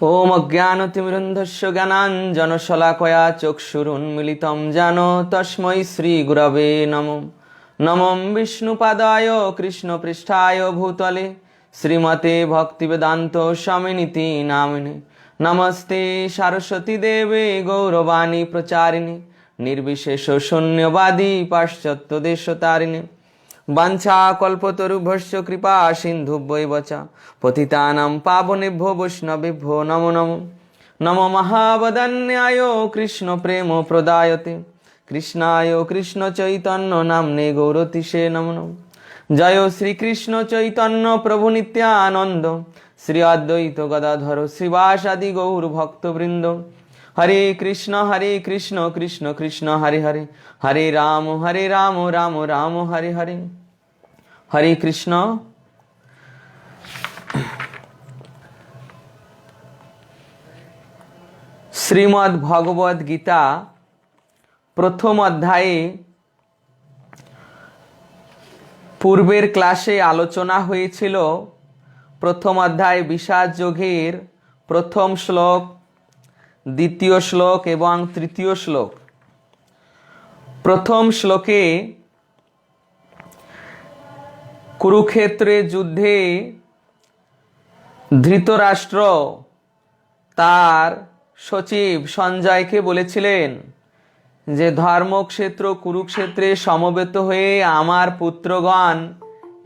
ओम अज्ञानतिमिरन्धस्य ज्ञानाञ्जनशलाकया चक्षुरुन्मीलितं येन तस्मै श्रीगुरवे नमो। नमो विष्णुपादाय कृष्णपृष्ठाय भूतले श्रीमते भक्तिवेदान्त स्वामिनिति नामिने। नमस्ते सरस्वती देवे गौरवाणी प्रचारिणे निर्विशेष शून्यवादी पाश्चात्यदेशतारिणे। वाञ्छाकल्पतरुभ्यश्च कृपा सिन्धुभ्यैव च पतितानां पावनेभ्यो वैष्णवेभ्यो नमो नमो। नमो महावदन्याय कृष्ण प्रेम प्रदायते कृष्णाय कृष्ण चैतन्य नाम्ने गौरतिशे नमो नमो। जय श्री कृष्ण चैतन्य प्रभु नित्यानंद श्री अद्वैत गदाधर श्रीवासादि गौर भक्तवृंद। हरे कृष्ण कृष्ण कृष्ण हरे हरे हरे राम राम राम हरे हरे। हरे कृष्ण। श्रीमद् भगवद गीता प्रथम अध्याये पूर्वेर क्लासे आलोचना हयेछिल प्रथम अध्याय विषाद योगेर प्रथम श्लोक द्वितीय श्लोक एवं तृतीय श्लोक। प्रथम श्लोके कुरुक्षेत्रे युद्धे धृतराष्ट्र तार सचिव संजय के बोलेছিলেন যে ধর্মক্ষেত্র কুরুক্ষেত্রে সমবেত হয়ে আমার পুত্রগণ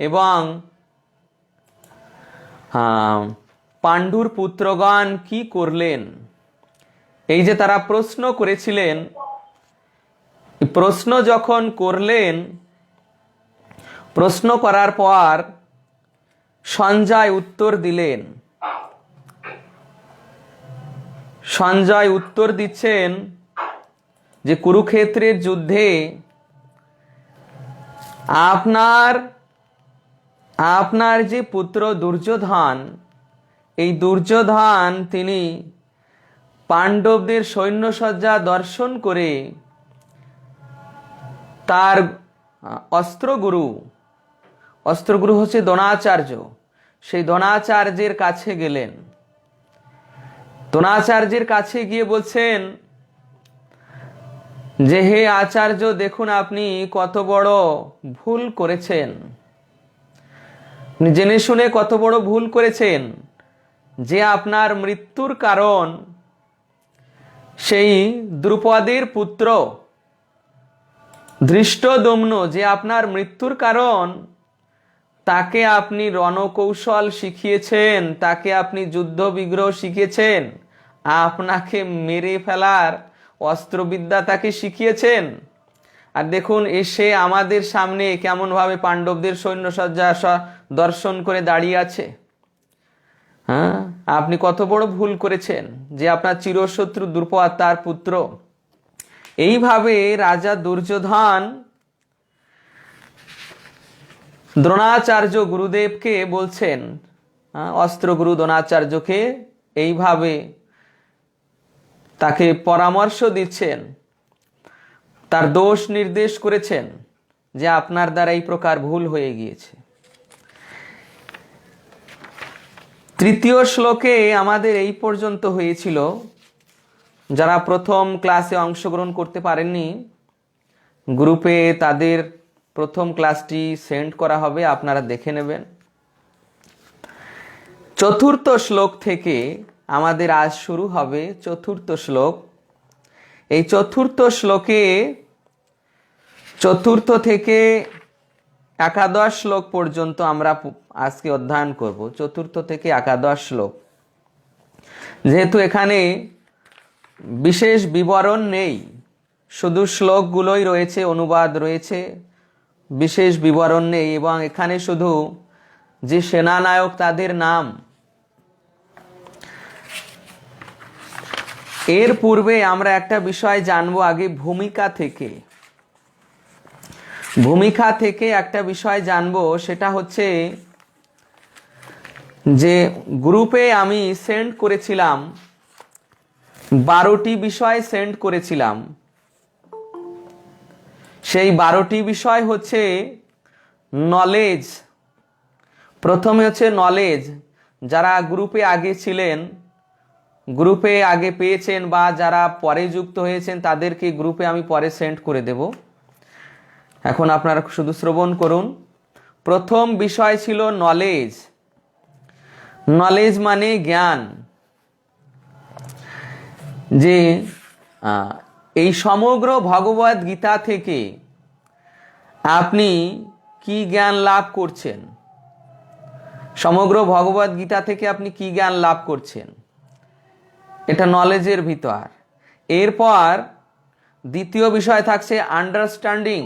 এবং পাণ্ডুর পুত্রগণ কি করলেন। এই যে তারা প্রশ্ন করেছিলেন, প্রশ্ন যখন করলেন, প্রশ্ন করার পর সঞ্জয় উত্তর দিলেন। সঞ্জয় উত্তর দিচ্ছেন যে কুরুক্ষেত্রের যুদ্ধে আপনার যে পুত্র দুর্যোধন, এই দুর্যোধন তিনি পাণ্ডবদের সৈন্যসজ্জা দর্শন করে তার অস্ত্রগুরু হচ্ছে দ্রোণাচার্য, সেই দ্রোণাচার্যের কাছে গেলেন। দ্রোণাচার্যের কাছে গিয়ে বলছেন যে হে আচার্য, দেখুন আপনি কত বড় ভুল করেছেন, জেনে শুনে কত বড় ভুল করেছেন যে আপনার মৃত্যুর কারণ সেই দ্রুপদের পুত্র ধৃষ্টদ্যুম্ন, যে আপনার মৃত্যুর কারণ, তাকে আপনি রণকৌশল শিখিয়েছেন, তাকে আপনি যুদ্ধ বিগ্রহ শিখিয়েছেন, আপনাকে মেরে ফেলার অস্ত্রবিদ্যা তাকে শিখিয়েছেন। আর দেখুন এসে আমাদের সামনে কেমনভাবে পাণ্ডবদের সৈন্যসজ্জা দর্শন করে দাঁড়িয়ে আছে। হ্যাঁ, আপনি কত বড় ভুল করেছেন যে আপনার চিরশত্রু দ্রুপদ তার পুত্র। এইভাবে রাজা দুর্যোধন দ্রোণাচার্য গুরুদেবকে বলছেন, অস্ত্রগুরু দ্রোণাচার্যকে এইভাবে তাকে পরামর্শ দিচ্ছেন, তার দোষ নির্দেশ করেছেন যে আপনার দ্বারা এই প্রকার ভুল হয়ে গিয়েছে। তৃতীয় শ্লোকে আমাদের এই পর্যন্ত হয়েছিল। যারা প্রথম ক্লাসে অংশগ্রহণ করতে পারেননি, গ্রুপে তাদের প্রথম ক্লাসটি সেন্ড করা হবে, আপনারা দেখে নেবেন। চতুর্থ শ্লোক থেকে আমাদের আজ শুরু হবে চতুর্থ শ্লোক। এই চতুর্থ শ্লোকে চতুর্থ থেকে একাদশ শ্লোক পর্যন্ত আমরা আজকে অধ্যয়ন করব। চতুর্থ থেকে একাদশ শ্লোক, যেহেতু এখানে বিশেষ বিবরণ নেই, শুধু শ্লোকগুলোই রয়েছে, অনুবাদ রয়েছে, বিশেষ বিবরণ নেই, এবং এখানে শুধু যে সেনানায়ক তাদের নাম। এর পূর্বে আমরা একটা বিষয় জানবো আগে ভূমিকা থেকে। ভূমিকা থেকে একটা বিষয় জানবো, সেটা হচ্ছে যে গ্রুপে আমি সেন্ড করেছিলাম 12টি বিষয় সেন্ড করেছিলাম। সেই 12টি বিষয় হচ্ছে নলেজ। প্রথমে হচ্ছে নলেজ, যারা গ্রুপে আগে ছিলেন গ্রুপে আগে পেয়েছেন বা যারা পরে যুক্ত হয়েছেন তাদেরকে গ্রুপে আমি পরে সেন্ড করে দেব। এখন আপনারা শুধু শ্রবণ করুন। প্রথম বিষয় ছিল নলেজ। নলেজ মানে জ্ঞান, যে এই সমগ্র ভগবদ গীতা থেকে আপনি কি জ্ঞান লাভ করছেন, সমগ্র ভগবদ গীতা থেকে আপনি কি জ্ঞান লাভ করছেন, এটা নলেজের ভিতর। এরপর দ্বিতীয় বিষয় থাকছে আন্ডারস্ট্যান্ডিং।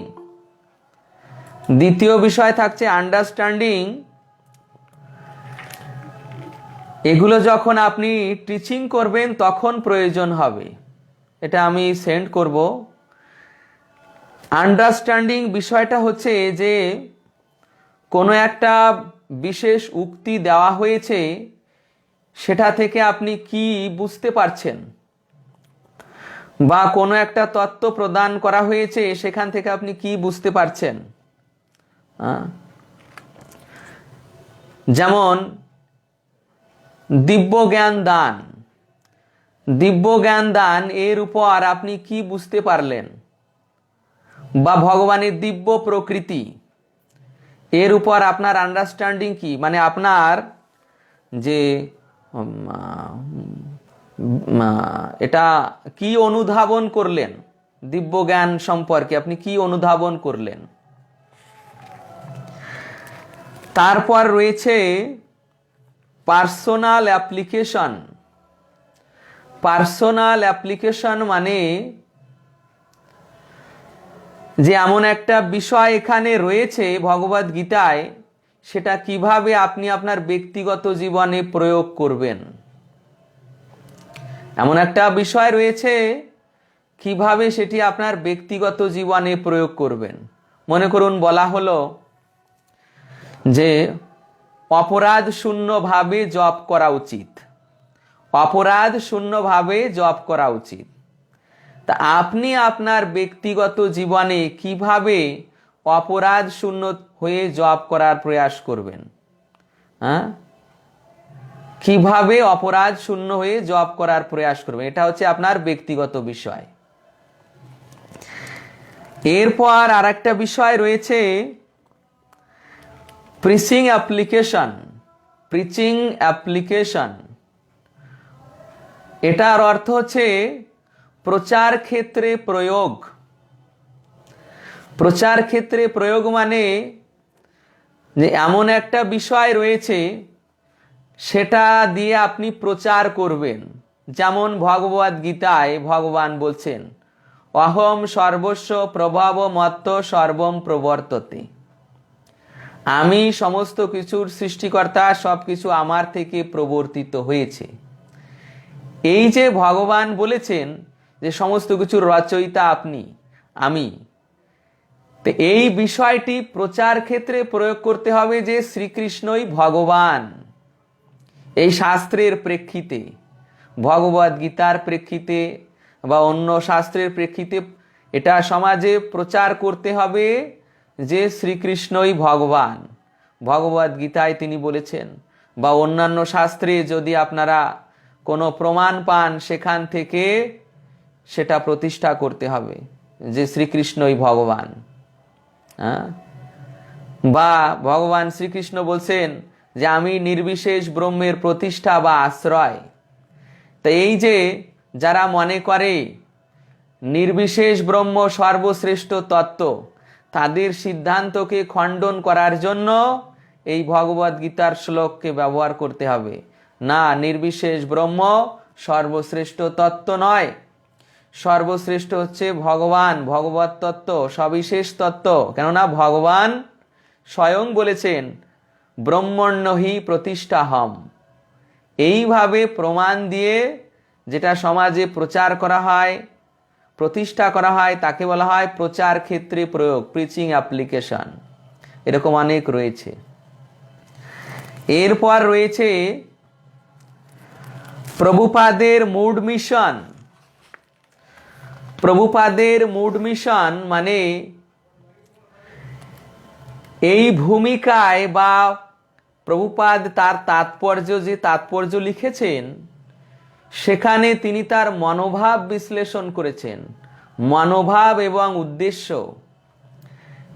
দ্বিতীয় বিষয় থাকছে আন্ডারস্ট্যান্ডিং। এগুলো যখন আপনি টিচিং করবেন তখন প্রয়োজন হবে, এটা আমি সেন্ড করব। আন্ডারস্ট্যান্ডিং বিষয়টা হচ্ছে যে কোনো একটা বিশেষ উক্তি দেওয়া হয়েছে, সেটা থেকে আপনি কি বুঝতে পারছেন, বা কোনো একটা তত্ত্ব প্রদান করা হয়েছে সেখান থেকে আপনি কি বুঝতে পারছেন। যেমন দিব্য জ্ঞান দান, দিব্য জ্ঞান দান এর উপর আপনি কি বুঝতে পারলেন, বা ভগবানের দিব্য প্রকৃতি এর উপর আপনার আন্ডারস্ট্যান্ডিং কি, মানে আপনার যে এটা কি অনুধাবন করলেন, দিব্য জ্ঞান সম্পর্কে আপনি কি অনুধাবন করলেন। তারপর রয়েছে পার্সোনাল অ্যাপ্লিকেশন। পার্সোনাল অ্যাপ্লিকেশন মানে যে এমন একটা বিষয় এখানে রয়েছে ভগবদ গীতায়, সেটা কিভাবে আপনি আপনার ব্যক্তিগত জীবনে প্রয়োগ করবেন। এমন একটা বিষয় রয়েছে, কিভাবে সেটি আপনার ব্যক্তিগত জীবনে প্রয়োগ করবেন। মনে করুন বলা হলো যে অপরাধ শূন্যভাবে জপ করা উচিত, অপরাধ শূন্যভাবে জপ করা উচিত। তা আপনি আপনার ব্যক্তিগত জীবনে কিভাবে অপরাধ শূন্য হয়ে জপ করার প্রয়াস করবেন। কিভাবে অপরাধ শূন্য হয়ে জপ করার প্রয়াস করবেন, এটা হচ্ছে আপনার ব্যক্তিগত বিষয়। এরপর আর একটা বিষয় রয়েছে প্রিচিং অ্যাপ্লিকেশন। প্রিচিং অ্যাপ্লিকেশন এটার অর্থ হচ্ছে প্রচার ক্ষেত্রে প্রয়োগ। প্রচার ক্ষেত্রে প্রয়োগ মানে যে এমন একটা বিষয় রয়েছে সেটা দিয়ে আপনি প্রচার করবেন। যেমন ভগবদ গীতায় ভগবান বলছেন অহম সর্বস্ব প্রভাব মত্ত সর্বম প্রবর্ততে, আমি সমস্ত কিছুর সৃষ্টিকর্তা, সব কিছু আমার থেকে প্রবর্তিত হয়েছে। এই যে ভগবান বলেছেন যে সমস্ত কিছুর রচয়িতা আপনি, আমি, তো এই বিষয়টি প্রচার ক্ষেত্রে প্রয়োগ করতে হবে যে শ্রীকৃষ্ণই ভগবান। এই শাস্ত্রের প্রেক্ষিতে, ভগবদ গীতার প্রেক্ষিতে বা অন্য শাস্ত্রের প্রেক্ষিতে এটা সমাজে প্রচার করতে হবে যে শ্রীকৃষ্ণই ভগবান। ভগবদ গীতায় তিনি বলেছেন, বা অন্যান্য শাস্ত্রে যদি আপনারা কোনো প্রমাণ পান সেখান থেকে সেটা প্রতিষ্ঠা করতে হবে যে শ্রীকৃষ্ণই ভগবান। বা ভগবান শ্রীকৃষ্ণ বলছেন যে আমি নির্বিশেষ ব্রহ্মের প্রতিষ্ঠা বা আশ্রয়। তো এই যে যারা মনে করে নির্বিশেষ ব্রহ্ম সর্বশ্রেষ্ঠ তত্ত্ব, তাদের সিদ্ধান্তকে খণ্ডন করার জন্য এই ভগবদ গীতার শ্লোককে ব্যবহার করতে হবে। না, নির্বিশেষ ব্রহ্ম সর্বশ্রেষ্ঠ তত্ত্ব নয়, সর্বশ্রেষ্ঠ হচ্ছে ভগবান, ভগবত তত্ত্ব, সবিশেষ তত্ত্ব। কেননা ভগবান স্বয়ং বলেছেন ব্রহ্মণ্যহি প্রতিষ্ঠাহম। এইভাবে প্রমাণ দিয়ে যেটা সমাজে প্রচার করা হয়, প্রতিষ্ঠা করা হয়, তাকে বলা হয় প্রচার ক্ষেত্রে প্রয়োগ, প্রিচিং অ্যাপ্লিকেশন। এরকম অনেক রয়েছে। এরপর রয়েছে প্রভুপাদের মুড মিশন। প্রভুপাদের মুড মিশন মানে এই ভূমিকায় বা প্রভুপাদ তার তাৎপর্য, যে তাৎপর্য লিখেছেন সেখানে তিনি তার মনোভাব বিশ্লেষণ করেছেন, মনোভাব এবং উদ্দেশ্য।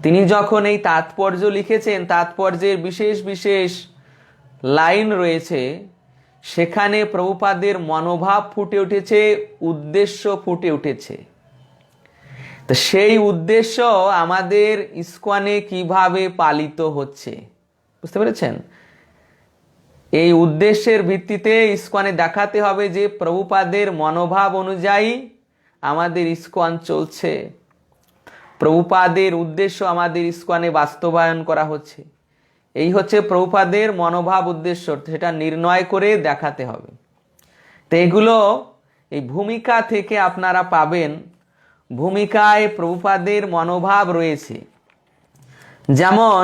তিনি যখন এই তাৎপর্য লিখেছেন, তাৎপর্যের বিশেষ বিশেষ লাইন রয়েছে, সেখানে প্রভুপাদের মনোভাব ফুটে উঠেছে, উদ্দেশ্য ফুটে উঠেছে। তো সেই উদ্দেশ্য আমাদের ইস্কনে কিভাবে পালিত হচ্ছে, বুঝতে পেরেছেন? এই উদ্দেশ্যের ভিত্তিতে ইস্কনে দেখাতে হবে যে প্রভুপাদের মনোভাব অনুযায়ী আমাদের ইস্কন চলছে, প্রভুপাদের উদ্দেশ্য আমাদের ইস্কনে বাস্তবায়ন করা হচ্ছে। এই হচ্ছে প্রভুপাদের মনোভাব উদ্দেশ্য, সেটা নির্ণয় করে দেখাতে হবে। তো এগুলো এই ভূমিকা থেকে আপনারা পাবেন। ভূমিকায় প্রভুপাদের মনোভাব রয়েছে। যেমন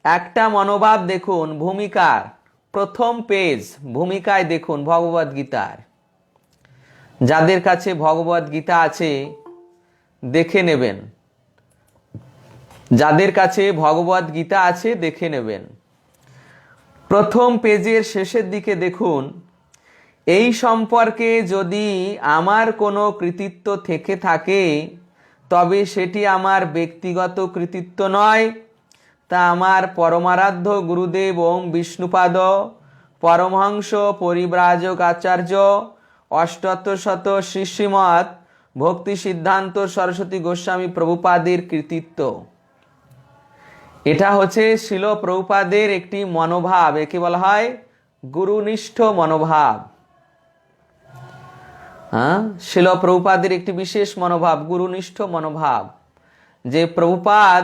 একটা মনোভাব দেখুন ভূমিকার প্রথম পেজ, ভূমিকায় দেখুন ভগবদ গীতার। যাদের কাছে ভগবদ গীতা আছে দেখে নেবেন, যাদের কাছে ভগবদ গীতা আছে দেখে নেবেন। প্রথম পেজের শেষের দিকে দেখুন, এই সম্পর্কে যদি আমার কোনো কৃতিত্ব থেকে থাকে তবে সেটি আমার ব্যক্তিগত কৃতিত্ব নয়, তা আমার পরমারাধ্য গুরুদেব ওম বিষ্ণুপাদ পরমহংস পরিব্রাজক আচার্য অষ্টোত্তরশত শ্রীশ্রীমৎ ভক্তি সিদ্ধান্ত সরস্বতী গোস্বামী প্রভুপাদের কৃতিত্ব। এটা হচ্ছে শিল প্রভুপাদের একটি মনোভাব, একে বলা হয় গুরুনিষ্ঠ মনোভাব। শিল প্রভুপাদের একটি বিশেষ মনোভাব, গুরুনিষ্ঠ মনোভাব, যে প্রভুপাদ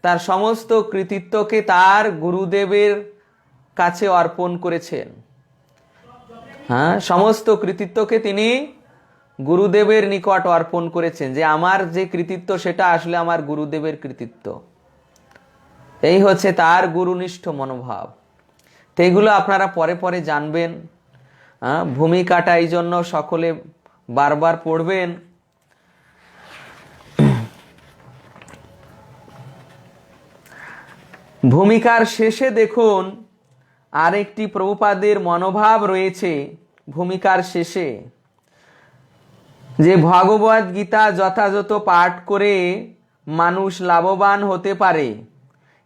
তার সমস্ত কৃতিত্বকে তার গুরুদেবের কাছে অর্পণ করেছেন। সমস্ত কৃতিত্বকে তিনি গুরুদেবের নিকট অর্পণ করেছেন, যে আমার যে কৃতিত্ব সেটা আসলে আমার গুরুদেবের কৃতিত্ব। এই হচ্ছে তার গুরুনিষ্ঠ মনোভাব। তো এগুলো আপনারা পরে পরে জানবেন। ভূমিকাটা এই জন্য সকলে বারবার পড়বেন। ভূমিকার শেষে দেখুন আরেকটি প্রভুপাদের মনোভাব রয়েছে। ভূমিকার শেষে যে ভগবদ গীতা যথাযথ পাঠ করে মানুষ লাভবান হতে পারে,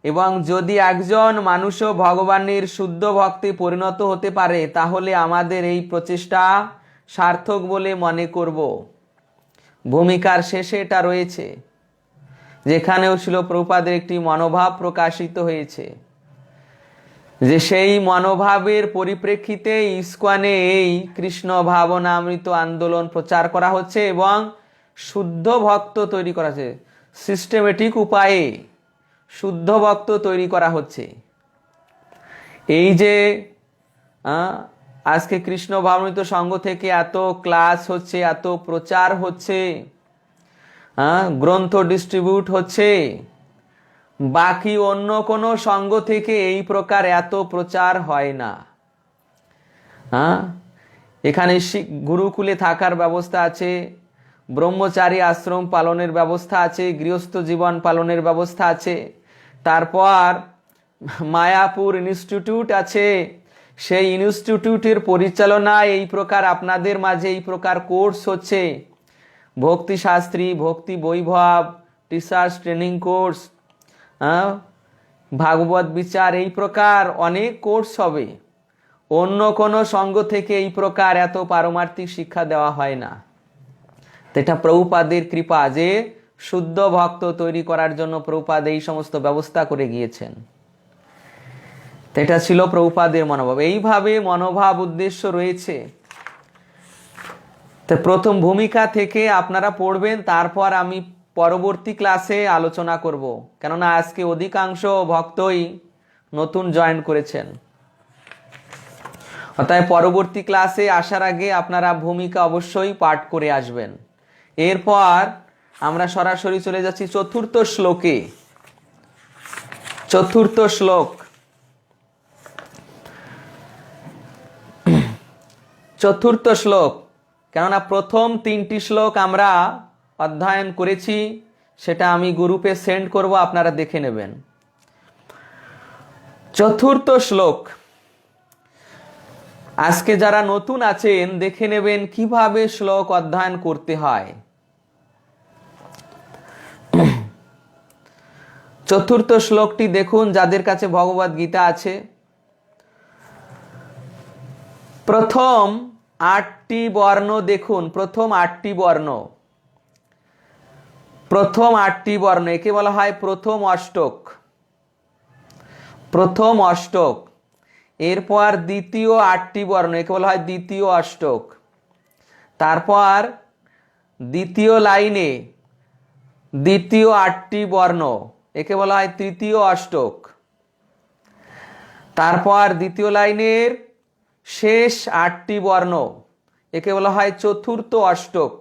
এবং যদি একজন মানুষও ভগবানের শুদ্ধ ভক্তে পরিণত হতে পারে তাহলে আমাদের এই প্রচেষ্টা সার্থক বলে মনে করব। ভূমিকার শেষে এটা রয়েছে, যেখানেও ছিল প্রভুপাদের একটি মনোভাব প্রকাশিত হয়েছে, যে সেই মনোভাবের পরিপ্রেক্ষিতে ইস্কনে এই কৃষ্ণ ভাবনামৃত আন্দোলন প্রচার করা হচ্ছে এবং শুদ্ধ ভক্ত তৈরি করা হচ্ছে। সিস্টেমেটিক উপায়ে শুদ্ধ ভক্ত তৈরি করা হচ্ছে। এই যে আজকে কৃষ্ণ ভাবনামৃত সংঘ থেকে এত ক্লাস হচ্ছে, এত প্রচার হচ্ছে, গ্রন্থ ডিস্ট্রিবিউট হচ্ছে, বাকি অন্য কোনো সংঘ থেকে এই প্রকার এত প্রচার হয় না। এখানে গুরুকুলে থাকার ব্যবস্থা আছে, ব্রহ্মচারী আশ্রম পালনের ব্যবস্থা আছে, গৃহস্থ জীবন পালনের ব্যবস্থা আছে, তারপর মায়াপুর ইনস্টিটিউট আছে, সেই ইনস্টিটিউটের পরিচালনায় এই প্রকার আপনাদের মাঝে এই প্রকার কোর্স হচ্ছে। ভক্তি শাস্ত্রী, ভক্তি বৈভব, টিচার্স ট্রেনিং কোর্স, ভাগবত বিচার, এই প্রকার অনেক কোর্স হবে। অন্য কোনো সংঘ থেকে এই প্রকার এত পারমার্থিক শিক্ষা দেওয়া হয় না। এটা প্রভুপাদের কৃপা যে শুদ্ধ ভক্ত তৈরি করার জন্য প্রভুপাদ এই সমস্ত ব্যবস্থা করে গিয়েছেন। এটা ছিল প্রভুপাদের মনোভাব। এইভাবে মনোভাব উদ্দেশ্য রয়েছে। তো প্রথম ভূমিকা থেকে আপনারা পড়বেন, তারপর আমি পরবর্তী ক্লাসে আলোচনা করব, কেননা আজকে অধিকাংশ ভক্তই নতুন জয়েন করেছেন। অতএব পরবর্তী ক্লাসে আসার আগে আপনারা ভূমিকা অবশ্যই পাঠ করে আসবেন। এরপর আমরা সরাসরি চলে যাচ্ছি চতুর্থ শ্লোকে। চতুর্থ শ্লোক, চতুর্থ শ্লোক, কেননা প্রথম তিনটি শ্লোক আমরা অধ্যয়ন করেছি, সেটা আমি গ্রুপে সেন্ড করব, আপনারা দেখে নেবেন। চতুর্থ শ্লোক, আজকে যারা নতুন আছেন দেখে নেবেন কিভাবে শ্লোক অধ্যয়ন করতে হয়। চতুর্থ শ্লোকটি দেখুন, যাদের কাছে ভগবদ গীতা আছে। প্রথম 8টি বর্ণ দেখুন, প্রথম 8টি বর্ণ, প্রথম 8টি বর্ণ একে বলা হয় প্রথম অষ্টক, প্রথম অষ্টক। এরপর দ্বিতীয় 8টি বর্ণ একে বলা হয় দ্বিতীয় অষ্টক। তারপর দ্বিতীয় লাইনে দ্বিতীয় 8টি বর্ণ একে বলা হয় তৃতীয় অষ্টক। তারপর দ্বিতীয় লাইনের শেষ 8টি বর্ণ একে বলা হয় চতুর্থ অষ্টক,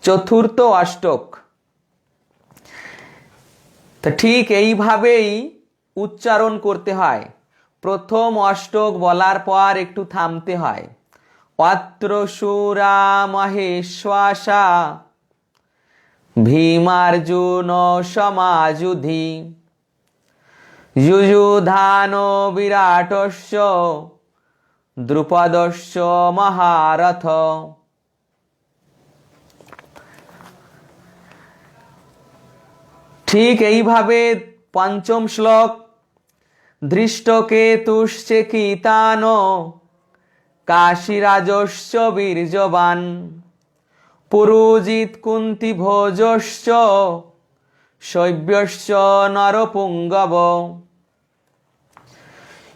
চতুর্থ অষ্টক। তা ঠিক এইভাবেই উচ্চারণ করতে হয়। প্রথম অষ্টক বলার পর একটু থামতে হয়। অত্র সুরা মহেশ্বাসা ভীমার্জুন সমাযুধি যুযুধান বিরাটস্য দ্রুপদস্য মহারথ। ঠিক এইভাবে পঞ্চম শ্লোক ধৃষ্টকেতুশ্চেকিতান কাশীরাজস্য বীর্যবান পুরুজিৎ কুন্তি ভোজস্য শৈব্যস্য নরপুঙ্গব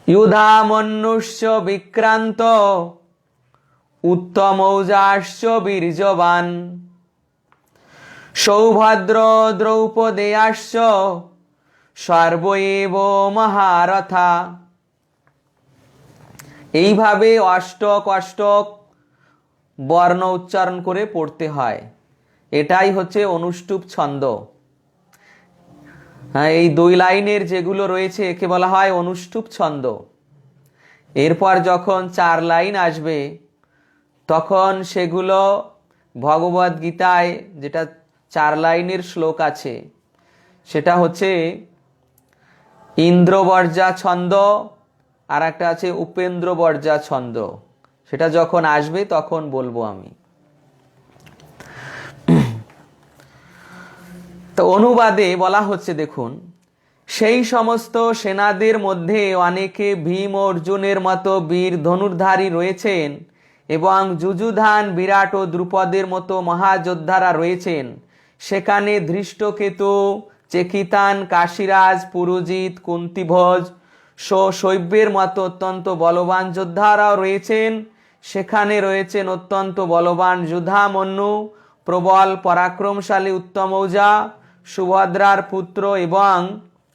ইউধামন্যুশ্চ বিক্রান্ত উত্তমৌজাস্য বীর্যবান সৌভদ্র দ্রৌপদেয়াস্য সর্ব এব মহারথা। এইভাবে অষ্টক অষ্টক বর্ণ উচ্চারণ করে পড়তে হয়। এটাই হচ্ছে অনুষ্টুপ ছন্দ। হ্যাঁ, এই 2 লাইনের যেগুলো রয়েছে একে বলা হয় অনুষ্টুপ ছন্দ। এরপর যখন 4 লাইন আসবে তখন সেগুলো ভগবদ গীতায় যেটা 4 লাইনের শ্লোক আছে সেটা হচ্ছে ইন্দ্রবর্জা ছন্দ, আর একটা আছে উপেন্দ্রবর্জা ছন্দ। সেটা যখন আসবে তখন বলবো আমি। তো অনুবাদে বলা হচ্ছে দেখুন, সেই সমস্ত সেনাদের মধ্যে অনেকে ভীম ও অর্জুনের মতো বীর ধনুর্ধারী রয়েছেন এবং যুযুধান বিরাট ও দ্রুপদের মতো মহাযোদ্ধারা রয়েছেন। সেখানে ধৃষ্টকেতু, চেকিতান, কাশীরাজ, পুরুজিৎ, কুন্তিভোজ, শৈব্যের মতো অত্যন্ত বলবান যোদ্ধারাও রয়েছেন। সেখানে রয়েছেন অত্যন্ত বলবান যুধামন্যু, প্রবল পরাক্রমশালী উত্তমৌজা, সুভদ্রার পুত্র এবং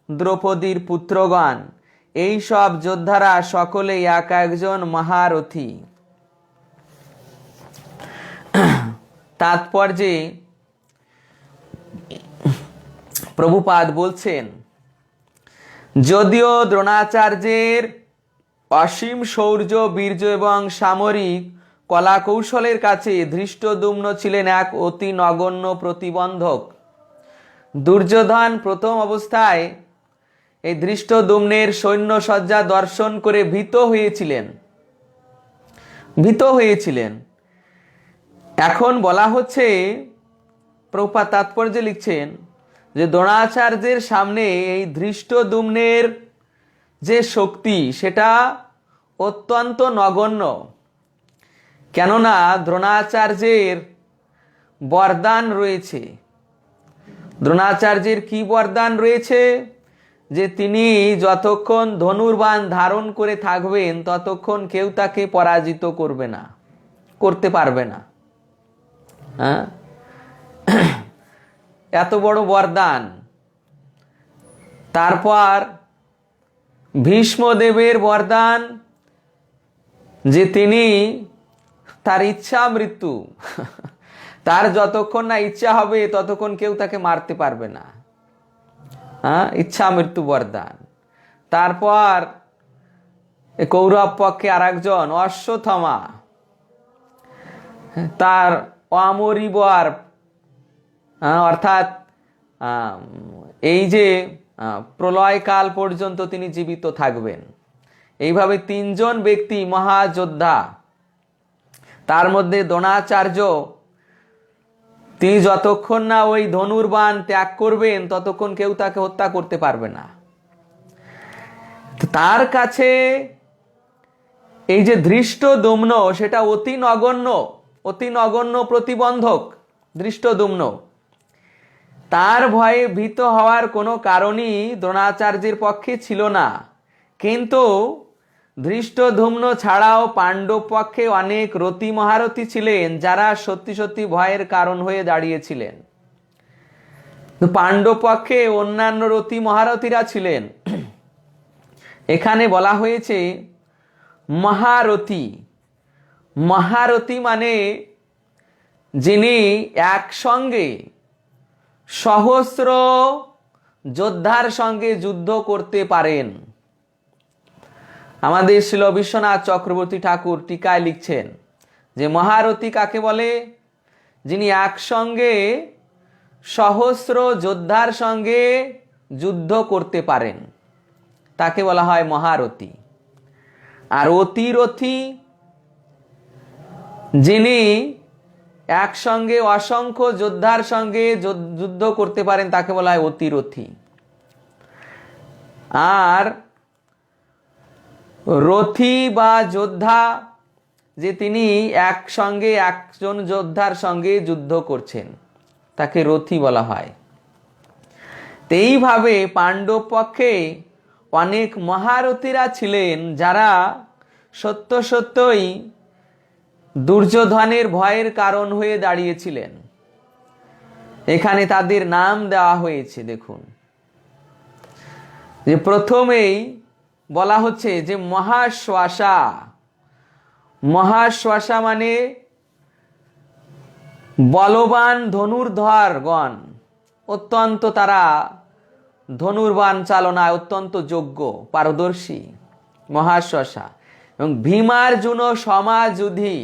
দ্রৌপদীর পুত্রগণ। এই সব যোদ্ধারা সকলেই এক একজন মহারথী। তাৎপর্যে প্রভুপাদ বলছেন, যদিও দ্রোণাচার্যের অসীম শৌর্য, বীর্য এবং সামরিক কলা কৌশলের কাছে ধৃষ্টদ্যুম্ন ছিলেন এক অতি নগণ্য প্রতিবন্ধক। দুর্যোধন প্রথম অবস্থায় এই ধৃষ্টদ্যুম্নের সৈন্য সজ্জা দর্শন করে ভীত হয়েছিলেন। এখন বলা হচ্ছে, প্রভুপাদ তাৎপর্যে লিখছেন যে দ্রোণাচার্যের সামনে এই ধৃষ্টদ্যুম্নের যে শক্তি সেটা অত্যন্ত নগণ্য। কেননা দ্রোণাচার্যের বরদান রয়েছে। দ্রোণাচার্যের কি বরদান রয়েছে? যে তিনি যতক্ষণ ধনুর্বাণ ধারণ করে থাকবেন ততক্ষণ কেউ তাকে পরাজিত করতে পারবে না। হ্যাঁ, এত বড় বরদান। তারপর ভীষ্মদেবের বরদান যে তিনি তার ইচ্ছা মৃত্যু, তার যতক্ষণ না ইচ্ছা হবে ততক্ষণ কেউ তাকে মারতে পারবে না। হ্যাঁ, ইচ্ছা মৃত্যু বরদান। তারপর কৌরব পক্ষে আর একজন অশ্বত্থামা, তার অমরিবর, অর্থাৎ এই যে প্রলয়কাল পর্যন্ত তিনি জীবিত থাকবেন, এইভাবে তিনজন ব্যক্তি মহাযোদ্ধা, তার মধ্যে দ্রোণাচার্য, তিনি যতক্ষণ না ওই ধনুর্বাণ ত্যাগ করবেন ততক্ষণ কেউ তাকে হত্যা করতে পারবে না। তার কাছে এই যে ধৃষ্টদ্যুম্ন, সেটা অতি নগণ্য প্রতিবন্ধক। ধৃষ্টদ্যুম্ন, তার ভয়ে ভীত হওয়ার কোনো কারণই দ্রোণাচার্যের পক্ষে ছিল না। কিন্তু ধৃষ্টদ্যুম্ন ছাড়াও পাণ্ডব পক্ষে অনেক রতি মহারথী ছিলেন, যারা সত্যি সত্যি ভয়ের কারণ হয়ে দাঁড়িয়েছিলেন। পাণ্ডব পক্ষে অন্যান্য রতি মহারথীরা ছিলেন। এখানে বলা হয়েছে মহারথী। মহারথী মানে যিনি একসঙ্গে সহস্র যোদ্ধার সঙ্গে যুদ্ধ করতে পারেন। আমাদের শ্রীল বিশ্বনাথ চক্রবর্তী ঠাকুর টিকায় লিখছেন যে মহারথী কাকে বলে? যিনি একসঙ্গে সহস্র যোদ্ধার সঙ্গে যুদ্ধ করতে পারেন, তাকে বলা হয় মহারথী। আর অতিরথী, যিনি একসঙ্গে অসংখ্য যোদ্ধার সঙ্গে যুদ্ধ করতে পারেন, তাকে বলা হয় অতিরথী। আর রথী বা যোদ্ধা, যে তিনি একসঙ্গে একজন যোদ্ধার সঙ্গে যুদ্ধ করছেন, তাকে রথী বলা হয়। এইভাবে পাণ্ডব পক্ষে অনেক মহারথীরা ছিলেন, যারা সত্য সত্যই দুর্যোধনের ভয়ের কারণ হয়ে দাঁড়িয়েছিলেন। এখানে তাদের নাম দেওয়া হয়েছে। দেখুন যে প্রথমেই বলা হচ্ছে যে মহাশ্বাসা। মহাশ্বাসা মানে বলবান ধনুর্ধরগণ, অত্যন্ত তারা ধনুর্বাণ চালনায় অত্যন্ত যোগ্য, পারদর্শী, মহাশ্বাসা। এবং ভীমার্জুন সমাযুধি,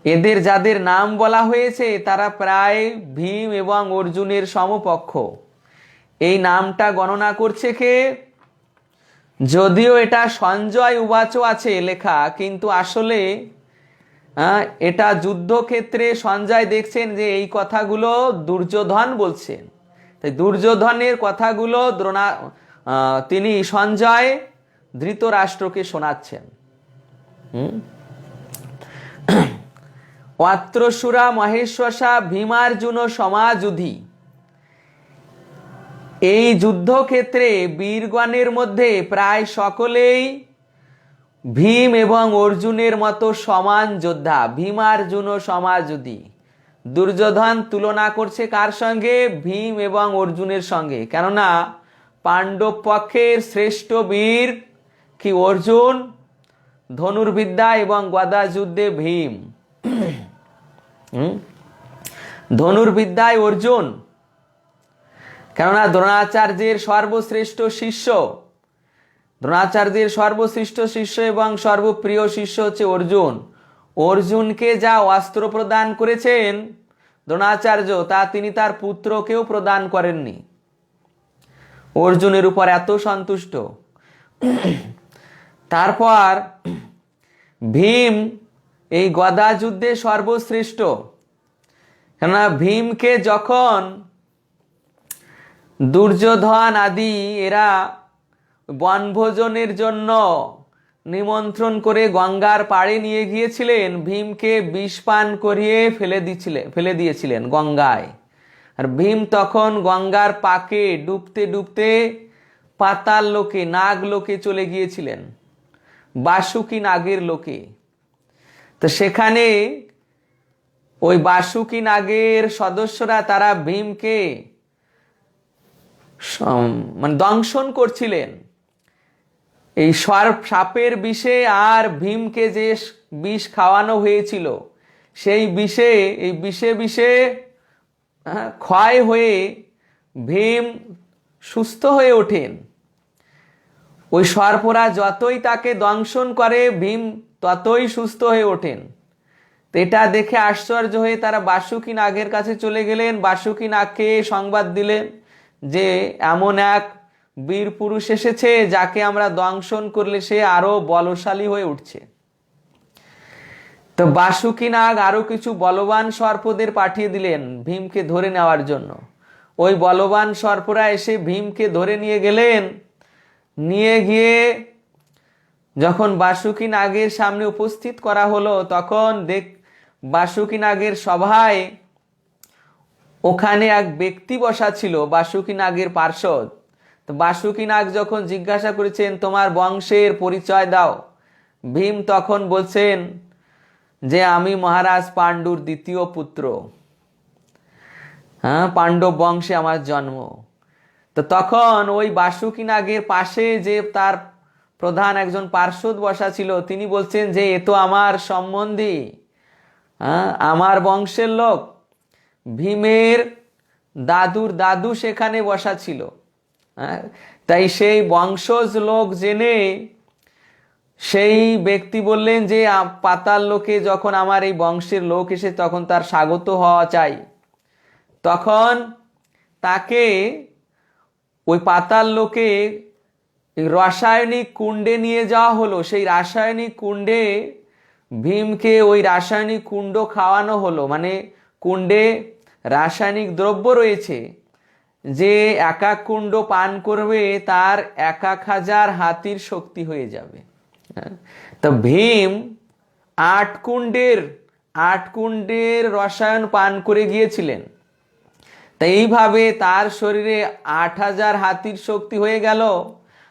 এদের যাদের নাম বলা হয়েছে তারা প্রায় ভীম এবং অর্জুনের সমপক্ষ। এই নামটা গণনা করছে কে? যদিও এটা সঞ্জয় উবাচ আছে লেখা, কিন্তু আসলে এটা যুদ্ধক্ষেত্রে সঞ্জয় দেখছেন যে এই কথাগুলো দুর্যোধন বলছেন, তাই দুর্যোধনের কথাগুলো তিনি সঞ্জয় ধৃতরাষ্ট্রকে শোনাচ্ছেন। অত্রসুরা মহেশ্বসা ভীমার্জুন সমাযুধি। এই যুদ্ধক্ষেত্রে বীরগণের মধ্যে প্রায় সকলেই ভীম এবং অর্জুনের মতো সমান যোদ্ধা। ভীমার্জুন সমাযুধি। দুর্যোধন তুলনা করছে কার সঙ্গে? ভীম এবং অর্জুনের সঙ্গে। কেননা পাণ্ডব পক্ষের শ্রেষ্ঠ বীর কি অর্জুন, ধনুর্বিদ্যা এবং গদা যুদ্ধে ভীম। ধনুর্বিদ্যায় অর্জুন, কেননা দ্রোণাচার্যের সর্বশ্রেষ্ঠ শিষ্য। দ্রোণাচার্যের সর্বশ্রেষ্ঠ শিষ্য এবং সর্বপ্রিয় শিষ্য হচ্ছে অর্জুন। অর্জুনকে যা অস্ত্র প্রদান করেছেন দ্রোণাচার্য, তা তিনি তার পুত্রকেও প্রদান করেননি। অর্জুনের উপর এত সন্তুষ্ট। তারপর ভীম এই গদা যুদ্ধে সর্বশ্রেষ্ঠ। কেননা ভীমকে যখন দুর্যোধন আদি এরা বনভোজনের জন্য নিমন্ত্রণ করে গঙ্গার পাড়ে নিয়ে গিয়েছিলেন, ভীমকে বিষ পান করিয়ে ফেলে দিয়েছিলেন গঙ্গায়। আর ভীম তখন গঙ্গার পাকে ডুবতে ডুবতে পাতাল লোকে, নাগ লোকে চলে গিয়েছিলেন, বাসুকি নাগের লোকে। তো সেখানে ওই বাসুকি নাগের সদস্যরা তারা ভীমকে মানে দংশন করছিলেন এই সাপের বিষে। আর ভীমকে যে বিষ খাওয়ানো হয়েছিল সেই বিষে, এই বিষে ক্ষয় হয়ে ভীম সুস্থ হয়ে ওঠেন। ওই সর্পরা যতই তাকে দংশন করে ভীম ততই সুস্থ হয়ে ওঠেন। তো এটা দেখে আশ্চর্য হয়ে তারা বাসুকি নাগের কাছে চলে গেলেন। বাসুকি নাগকে সংবাদ দিলেন যে এমন এক বীর পুরুষ এসেছে, যাকে আমরা দংশন করলে সে আরো বলশালী হয়ে উঠছে। তো বাসুকী নাগ আরো কিছু বলবান সর্পদের পাঠিয়ে দিলেন ভীমকে ধরে নেওয়ার জন্য। ওই বলবান সর্পরা এসে ভীমকে ধরে নিয়ে গেলেন। নিয়ে গিয়ে যখন বাসুকী নাগের সামনে উপস্থিত করা হলো, তখন বাসুকী নাগের সভায় ওখানে এক ব্যক্তি বসা ছিল, বাসুকী নাগের পার্ষদ। তো বাসুকী নাগ যখন জিজ্ঞাসা করেছেন, তোমার বংশের পরিচয় দাও, ভীম তখন বলছেন যে আমি মহারাজ পাণ্ডুর দ্বিতীয় পুত্র, পাণ্ডব বংশে আমার জন্ম। তো তখন ওই বাসুকী নাগের পাশে যে তার প্রধান একজন পার্ষদ বসা ছিল, তিনি বলছেন যে এ তো আমার সম্বন্ধী, আমার বংশের লোক। ভীমের দাদুর দাদু সেখানে বসা ছিল। তাই সেই বংশজ লোক জেনে সেই ব্যক্তি বললেন যে পাতাল লোকে যখন আমার এই বংশের লোক এসে তখন তার স্বাগত হওয়া চাই। তখন তাকে ওই পাতাল লোকে রাসায়নিক কুণ্ডে নিয়ে যাওয়া হলো। সেই রাসায়নিক কুণ্ডে ভীমকে ওই রাসায়নিক কুণ্ড খাওয়ানো হলো। মানে কুণ্ডে রাসায়নিক দ্রব্য রয়েছে, যে এক এক কুণ্ড পান করবে তার 1000 হাতির শক্তি হয়ে যাবে। তো ভীম 8 কুণ্ডের রসায়ন পান করে গিয়েছিলেন। তাই এইভাবে তার শরীরে 8000 হাতির শক্তি হয়ে গেল,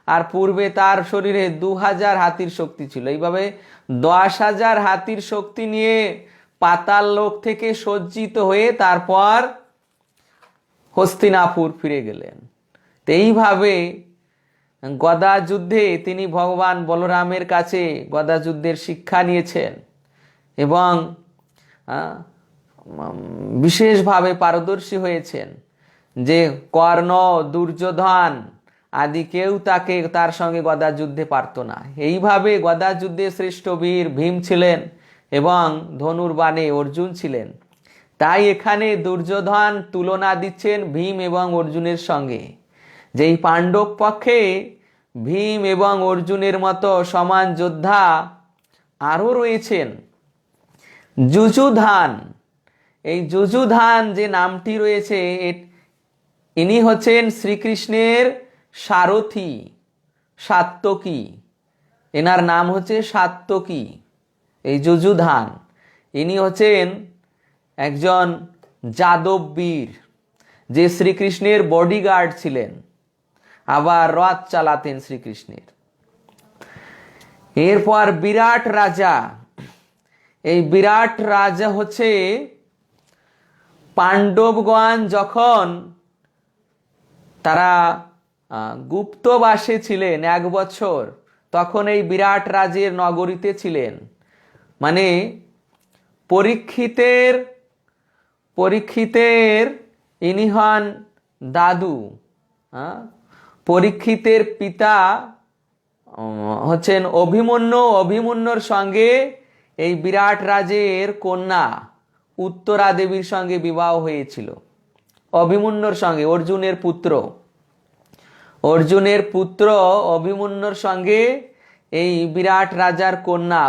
আর পূর্বে তার শরীরে 2000 হাতির শক্তি ছিল। এইভাবে 10,000 হাতির শক্তি নিয়ে পাতাল লোক থেকে সজ্জিত হয়ে তারপর হস্তিনাপুর ফিরে গেলেন। তো এইভাবে গদা যুদ্ধে তিনি ভগবান বলরামের কাছে গদা যুদ্ধের শিক্ষা নিয়েছেন এবং বিশেষভাবে পারদর্শী হয়েছেন, যে কর্ণ, দুর্যোধন আদি কেউ তার সঙ্গে গদা যুদ্ধে পারত না। এইভাবে গদা যুদ্ধে শ্রেষ্ঠ বীর ভীম ছিলেন এবং ধনুর্বাণে অর্জুন ছিলেন। তাই এখানে দুর্যোধন তুলনা দিচ্ছেন ভীম এবং অর্জুনের সঙ্গে, যে এই পাণ্ডব পক্ষে ভীম এবং অর্জুনের মতো সমান যোদ্ধা আরও রয়েছেন। যুযুধান, এই যুযুধান যে নামটি রয়েছে, ইনি হচ্ছেন শ্রীকৃষ্ণের সারথী, সাত্তকী। এনার নাম হচ্ছে সাত্তকী। এই যুযুধান ইনি হচ্ছেন একজন যাদব বীর, যে শ্রীকৃষ্ণের বডিগার্ড ছিলেন, আবার রথ চালাতেন শ্রীকৃষ্ণের। এরপর বিরাট রাজা, এই বিরাট রাজা হচ্ছে পাণ্ডবগণ যখন তারা গুপ্তবাসে ছিলেন 1 বছর, তখন এই বিরাট রাজের নগরীতে ছিলেন। মানে পরীক্ষিতের ইনি হন দাদু। পরীক্ষিতের পিতা হচ্ছেন অভিমন্যু। অভিমন্যুর সঙ্গে এই বিরাট রাজের কন্যা উত্তরা দেবীর সঙ্গে বিবাহ হয়েছিল। অভিমন্যুর সঙ্গে অর্জুনের পুত্র অভিমন্যুর সঙ্গে এই বিরাট রাজার কন্যা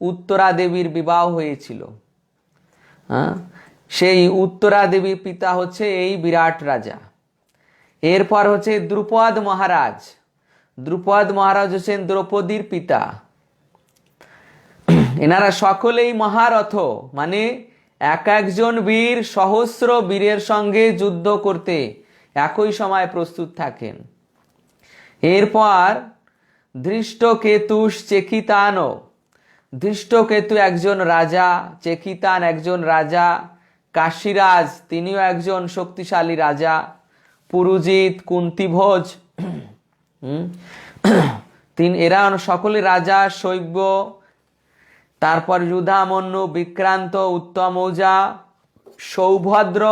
উত্তরা দেবীর বিবাহ হয়েছিল। সেই উত্তরা দেবীর পিতা হচ্ছে এই বিরাট রাজা। এরপর হচ্ছে দ্রুপদ মহারাজ। দ্রুপদ মহারাজ হচ্ছেন দ্রৌপদীর পিতা। এনারা সকলেই মহারথ, মানে এক একজন বীর সহস্র বীরের সঙ্গে যুদ্ধ করতে একই সময় প্রস্তুত থাকেন। এরপর ধৃষ্টকেতুষ চেকিতান। ধৃষ্টকেতু একজন রাজা, চেকিতান একজন রাজা, কাশীরাজ তিনিও একজন শক্তিশালী রাজা, পুরুজিৎ, কুন্তিভোজ এরা সকলে রাজা, শৈব্য। তারপর যুধামন্যু, বিক্রান্ত, উত্তমৌজা, সৌভদ্র।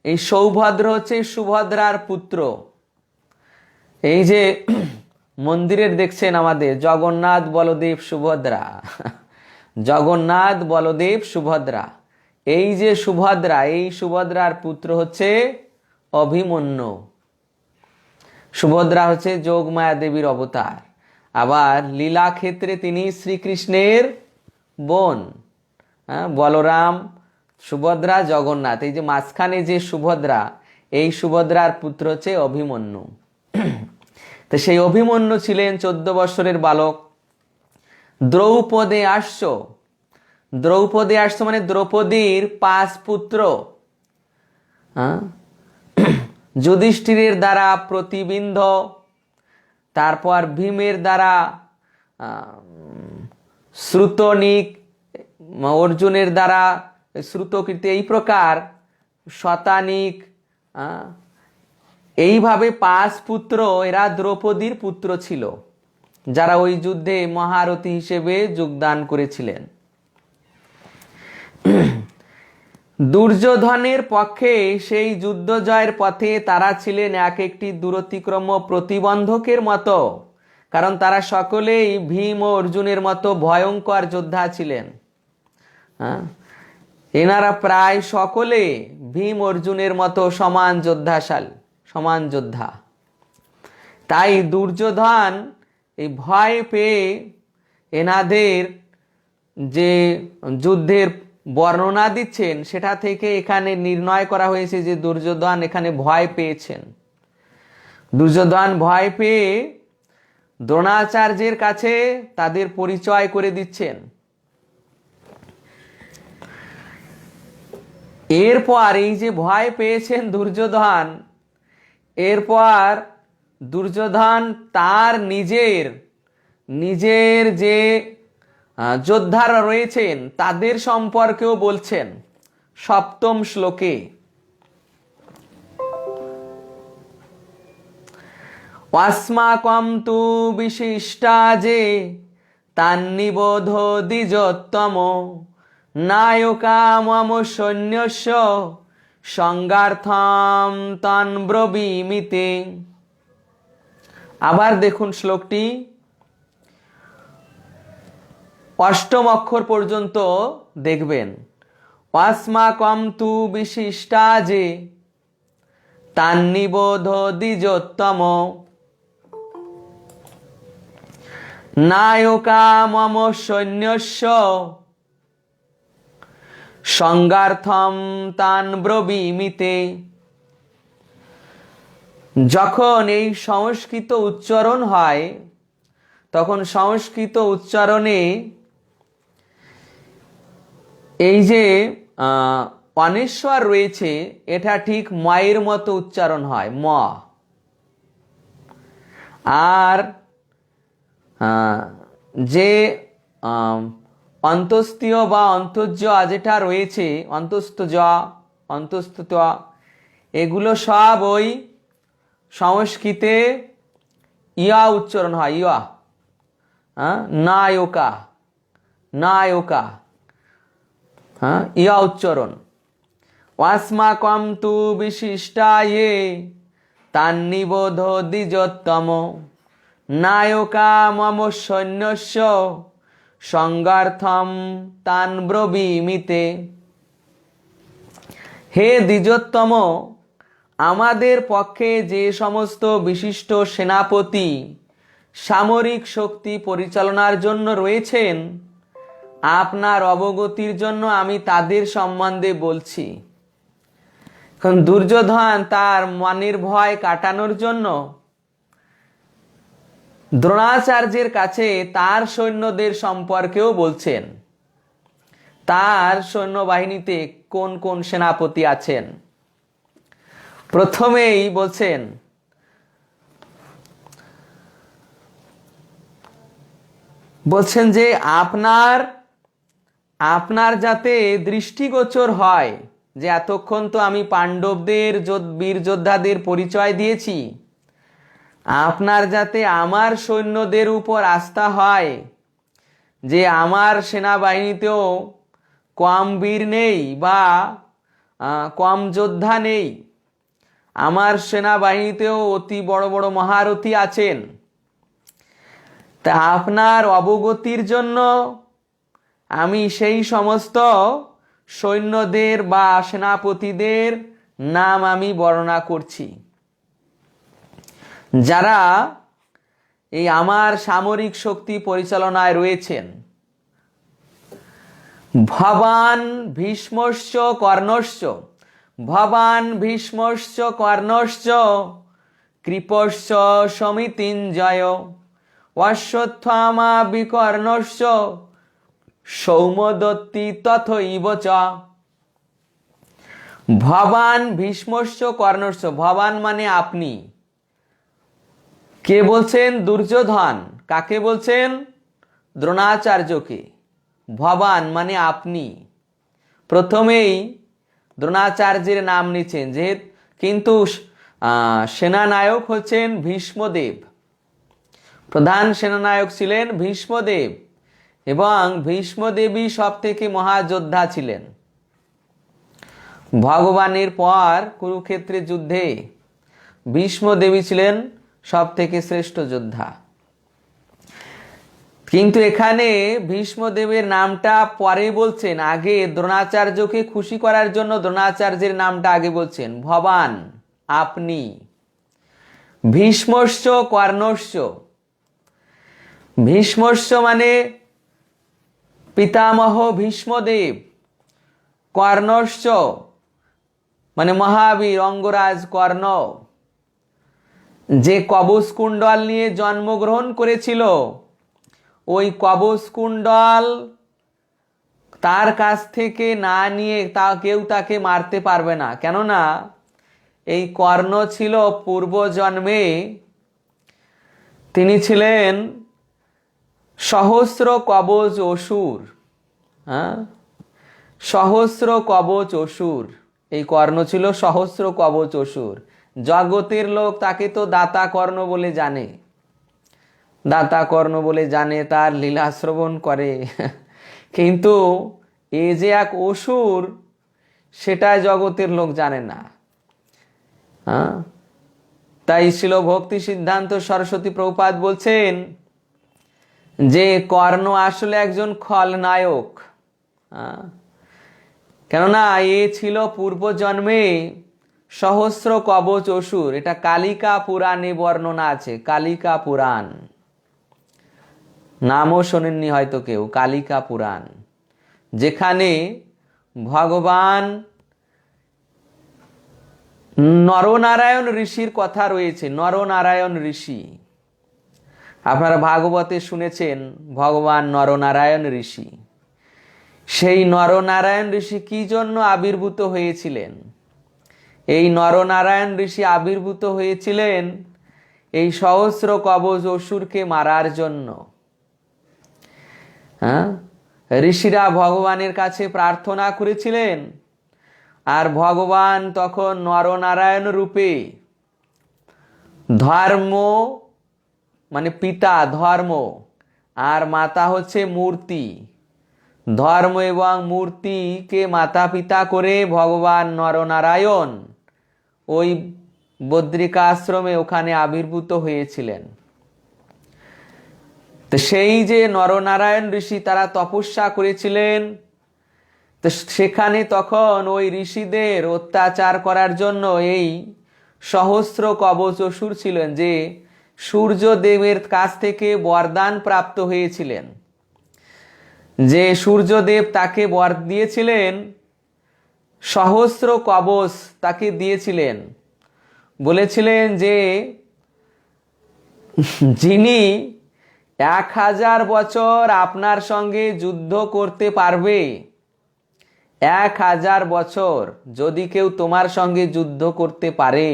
এই সৌভদ্র হচ্ছে সুভদ্রার পুত্র। এই যে মন্দিরের দেখছেন আমাদের জগন্নাথ, বলদেব, সুভদ্রা, জগন্নাথ, বলদেব, সুভদ্রা। এই যে সুভদ্রা, এই সুভদ্রার পুত্র হচ্ছে অভিমন্যু। সুভদ্রা হচ্ছে যোগমায়া দেবীর অবতার। আবার লীলা ক্ষেত্রে তিনি শ্রীকৃষ্ণের বোন। বলরাম, সুভদ্রা, জগন্নাথ, এই যে মাঝখানে যে সুভদ্রা, এই সুভদ্রার পুত্র হচ্ছে অভিমন্যু। তো সেই অভিমন্যু ছিলেন 14 বৎসরের বালক। দ্রৌপদী আশ্ব, দ্রৌপদী আশ্ব মানে দ্রৌপদীর 5 পুত্র। যুধিষ্ঠিরের দ্বারা প্রতিবিন্ধ, তারপর ভীমের দ্বারা শ্রুতনিক, অর্জুনের দ্বারা শ্রুতকীর্তি, এই প্রকার শতানিক, এইভাবে 5 পুত্র, এরা দ্রৌপদীর পুত্র ছিল, যারা ওই যুদ্ধে মহারথী হিসেবে যোগদান করেছিলেন। দুর্যোধনের পক্ষে সেই যুদ্ধ জয়ের পথে তারা ছিলেন এক একটি দূরতিক্রম প্রতিবন্ধকের মতো, কারণ তারা সকলেই ভীম ও অর্জুনের মতো ভয়ঙ্কর যোদ্ধা ছিলেন। এনারা প্রায় সকলে ভীম অর্জুনের মতো সমান যোদ্ধা। তাই দুর্যোধন এই ভয় পেয়ে এনাদের যে যুদ্ধের বর্ণনা দিচ্ছেন, সেটা থেকে এখানে নির্ণয় করা হয়েছে যে দুর্যোধন এখানে ভয় পেয়েছেন। দুর্যোধন ভয় পেয়ে দ্রোণাচার্যের কাছে তাদের পরিচয় করে দিচ্ছেন। এরপর এই যে ভয় পেয়েছেন দুর্যোধন, এরপর দুর্যোধন তার নিজের যে যোদ্ধারা রয়েছেন তাদের সম্পর্কেও বলছেন 7ম শ্লোকে। अस्माकं तु विशिष्टा जे तान्निबोध द्विजोत्तमो नायका मम सैन्यस्य संगार्थम तान् ब्रवीमिते। আবার দেখুন শ্লোকটি 8ম অক্ষর পর্যন্ত দেখবেন। अस्माकं तु विशिष्टा जे तान्निबोध द्विजोत्तमो नायका मम सैन्यस्य संगार्थम तान् ब्रवीमिते। যখন এই সংস্কৃত উচ্চারণ হয়, তখন সংস্কৃত উচ্চারণে এই যে অনেশ্বর রয়েছে, এটা ঠিক ময়ের মতো উচ্চারণ হয়, ম। আর যে অন্তস্তীয় বা অন্তর্য যেটা রয়েছে, অন্তস্থ জ, অন্তস্থ ত, এগুলো সব ওই সংস্কৃতে ইয়া উচ্চারণ হয়, ইয়া। নায়কা, নায়কা, ইয়া উচ্চারণ। अस्माकं तु विशिष्टा ये तान्निबोध द्विजोत्तम नायका मम सैन्यस्य संगार्थम तान् ब्रवीमिते। হে দ্বিজোত্তম, আমাদের পক্ষে যে সমস্ত বিশিষ্ট সেনাপতি সামরিক শক্তি পরিচালনার জন্য রয়েছেন, আপনার অবগতির জন্য আমি তাদের সম্বন্ধে বলছি। কারণ দুর্যোধন তার মনের ভয় কাটানোর জন্য দ্রোণাচার্যের কাছে তার সৈন্যদের সম্পর্কেও বলছেন, তার সৈন্যবাহিনীতে কোন কোন সেনাপতি আছেন। প্রথমেই বলছেন যে আপনার যাতে দৃষ্টিগোচর হয় যে এতক্ষণ তো আমি পাণ্ডবদের বীর যোদ্ধাদের পরিচয় দিয়েছি, আপনার যাতে আমার সৈন্যদের উপর আস্থা হয় যে আমার সেনাবাহিনীতেও কম বীর নেই বা কম যোদ্ধা নেই, আমার সেনাবাহিনীতেও অতি বড় বড় মহারথী আছেন। তা আপনার অবগতির জন্য আমি সেই সমস্ত সৈন্যদের বা সেনাপতিদের নাম আমি বর্ণনা করছি। যারা এই আমার সামরিক শক্তি পরিচালনায় রয়েছেন, ভবান ভীষ্মশ্চ কর্ণশ্চ, ভবান ভীষ্মশ্চ কর্ণশ্চ কৃপশ্চ সমিতিঞ্জয় অশ্বত্থামা বিকর্ণশ্চ সৌমদত্তি তথৈব চ। ভবান ভীষ্মশ্চ কর্ণশ্চ, ভবান মানে আপনি। কে বলছেন? দুর্যোধন। কাকে বলছেন? দ্রোণাচার্যকে। ভবান মানে আপনি। প্রথমেই দ্রোণাচার্যের নাম নিচ্ছেন, যেহেতু কিন্তু সেনানায়ক হচ্ছেন ভীষ্মদেব। প্রধান সেনানায়ক ছিলেন ভীষ্মদেব, এবং ভীষ্মদেবী সব থেকে মহাযোদ্ধা ছিলেন। ভগবানের পর কুরুক্ষেত্রের যুদ্ধে ভীষ্মদেবী ছিলেন সব থেকে শ্রেষ্ঠ যোদ্ধা। কিন্তু এখানে ভীষ্মদেবের নামটা পরে বলছেন, আগে দ্রোণাচার্যকে খুশি করার জন্য দ্রোণাচার্যের নামটা আগে বলছেন, ভবান আপনি। ভীষ্মশ্চ কর্ণশ্চ, ভীষ্মশ্চ মানে পিতামহ ভীষ্মদেব, কর্ণশ্চ মানে মহাবীর অঙ্গরাজ কর্ণ, যে কবচ কুণ্ডল নিয়ে জন্মগ্রহণ করেছিল, ওই কবচ কুণ্ডল তার কাছ থেকে না নিয়ে কেউ তাকে মারতে পারবে না। কেননা এই কর্ণ ছিল পূর্বজন্মে, তিনি ছিলেন সহস্র কবচ অসুর। সহস্র কবচ অসুর, এই কর্ণ ছিল সহস্র কবচ অসুর। জগতের লোক তাকে তো দাতা কর্ণ বলে জানে, দাতা কর্ণ বলে জানে, তার লীলা শ্রবণ করে, কিন্তু এ যে এক অসুর সেটা জগতের লোক জানে না। তাই ছিল ভক্তি সিদ্ধান্ত সরস্বতী প্রভুপাদ বলছেন যে কর্ণ আসলে একজন খলনায়ক। কেননা এ ছিল পূর্বজন্মে সহস্র কবচ অসুর। এটা কালিকা পুরাণে বর্ণনা আছে, কালিকা পুরাণ, নামও শোনেননি হয়তো কেউ, কালিকা পুরাণ, যেখানে ভগবান নরনারায়ণ ঋষির কথা রয়েছে। নরনারায়ণ ঋষি আপনারা ভাগবতে শুনেছেন, ভগবান নরনারায়ণ ঋষি। সেই নরনারায়ণ ঋষি কি জন্য আবির্ভূত হয়েছিলেন? এই নরনারায়ণ ঋষি আবির্ভূত হয়েছিলেন এই সহস্র কবচ অসুরকে মারার জন্য। ঋষিরা ভগবানের কাছে প্রার্থনা করেছিলেন, আর ভগবান তখন নরনারায়ণ রূপে, ধর্ম মানে পিতা ধর্ম, আর মাতা হচ্ছে মূর্তি, ধর্ম এবং মূর্তিকে মাতা পিতা করে ভগবান নরনারায়ণ ওই বদ্রিকাশ্রমে ওখানে আবির্ভূত হয়েছিলেন। তো সেই যে নরনারায়ণ ঋষি তারা তপস্যা করেছিলেন, তো সেখানে তখন ওই ঋষিদের অত্যাচার করার জন্য এই সহস্র কবচ অসুর ছিলেন, যে সূর্যদেবের কাছ থেকে বরদান প্রাপ্ত হয়েছিলেন। যে সূর্যদেব তাকে বর দিয়েছিলেন, সহস্র কবচ তাকে দিয়েছিলেন, বলেছিলেন যে যিনি 1000 বছর আপনার সঙ্গে যুদ্ধ করতে পারবে, 1000 বছর যদি কেউ তোমার সঙ্গে যুদ্ধ করতে পারে,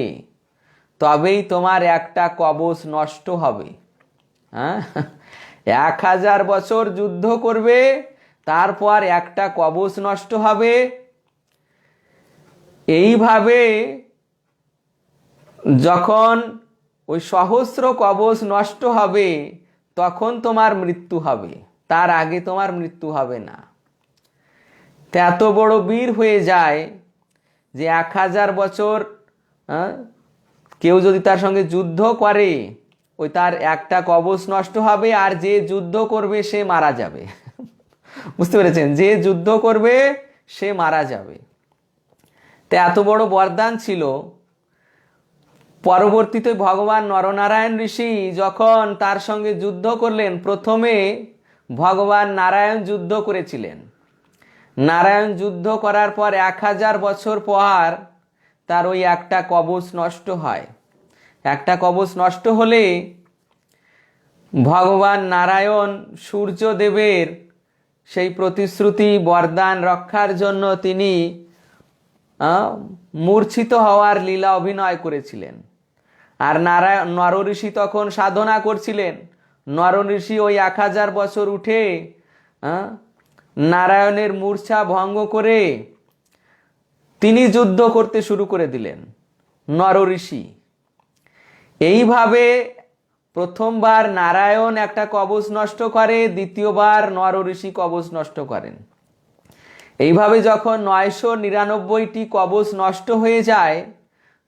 তবেই তোমার একটা কবচ নষ্ট হবে। 1000 বছর যুদ্ধ করবে, তারপর একটা কবচ নষ্ট হবে। এইভাবে যখন ওই সহস্র কবচ নষ্ট হবে, তখন তোমার মৃত্যু হবে, তার আগে তোমার মৃত্যু হবে না। তো এত বড় বীর হয়ে যায় যে 1000 বছর কেউ যদি তার সঙ্গে যুদ্ধ করে, ওই তার একটা কবচ নষ্ট হবে, আর যে যুদ্ধ করবে সে মারা যাবে। বুঝতে পেরেছেন? যে যুদ্ধ করবে সে মারা যাবে। তো এত বড় বরদান ছিল। পরবর্তীতে ভগবান নরনারায়ণ ঋষি যখন তার সঙ্গে যুদ্ধ করলেন, প্রথমে ভগবান নারায়ণ যুদ্ধ করেছিলেন। নারায়ণ যুদ্ধ করার পর 1000 বছর পর তার ওই একটা কবচ নষ্ট হয়। একটা কবচ নষ্ট হলে ভগবান নারায়ণ সূর্যদেবের সেই প্রতিশ্রুতি বরদান রক্ষার জন্য তিনি মূর্ছিত হওয়ার লীলা অভিনয় করেছিলেন। আর নর ঋষি তখন সাধনা করছিলেন। নর ঋষি ওই 1000 বছর উঠে নারায়ণের মূর্ছা ভঙ্গ করে তিনি যুদ্ধ করতে শুরু করে দিলেন, নর ঋষি। এইভাবে প্রথমবার নারায়ণ একটা কবচ নষ্ট করে, দ্বিতীয়বার নর ঋষি কবচ নষ্ট করেন। এইভাবে যখন 999টি কবচ নষ্ট হয়ে যায়,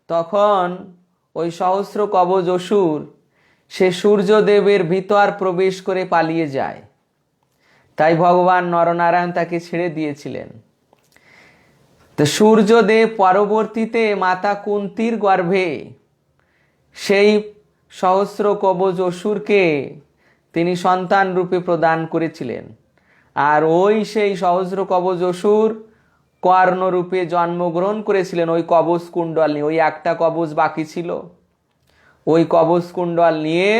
তখন ওই সহস্র কবচ অসুর সে সূর্যদেবের ভিতর প্রবেশ করে পালিয়ে যায়। তাই ভগবান নরনারায়ণ তাকে ছেড়ে দিয়েছিলেন। তো সূর্যদেব পরবর্তীতে মাতা কুন্তির গর্ভে সেই সহস্র কবচ অসুরকে তিনি সন্তান রূপে প্রদান করেছিলেন। আর ওই সেই সহস্র কবচ অসুর কর্ণরূপে জন্মগ্রহণ করেছিলেন ওই কবচ কুণ্ডল নিয়ে। ওই একটা কবচ বাকি ছিল, ওই কবচ কুণ্ডল নিয়ে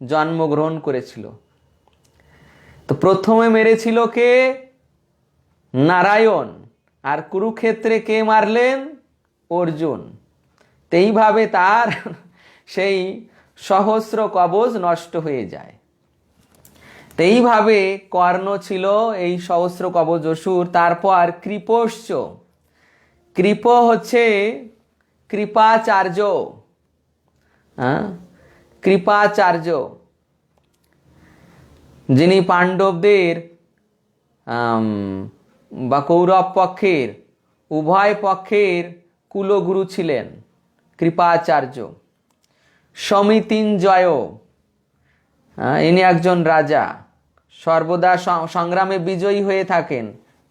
জন্মগ্রহণ করেছিল। তো প্রথমে মেরেছিল কে? নারায়ণ। আর কুরুক্ষেত্রে কে মারলেন? অর্জুন। এইভাবে তার সেই সহস্র কবচ নষ্ট হয়ে যায়। এইভাবে কর্ণ ছিল এই সহস্র কবচ অসুর। তারপর কৃপশ্চ। কৃপ হচ্ছে কৃপাচার্য। কৃপাচার্য যিনি পাণ্ডবদের বা কৌরব পক্ষের উভয় পক্ষের কুলগুরু ছিলেন, কৃপাচার্য। সমিতিঞ্জয়, ইনি একজন রাজা, সর্বদা সংগ্রামে বিজয়ী হয়ে থাকেন।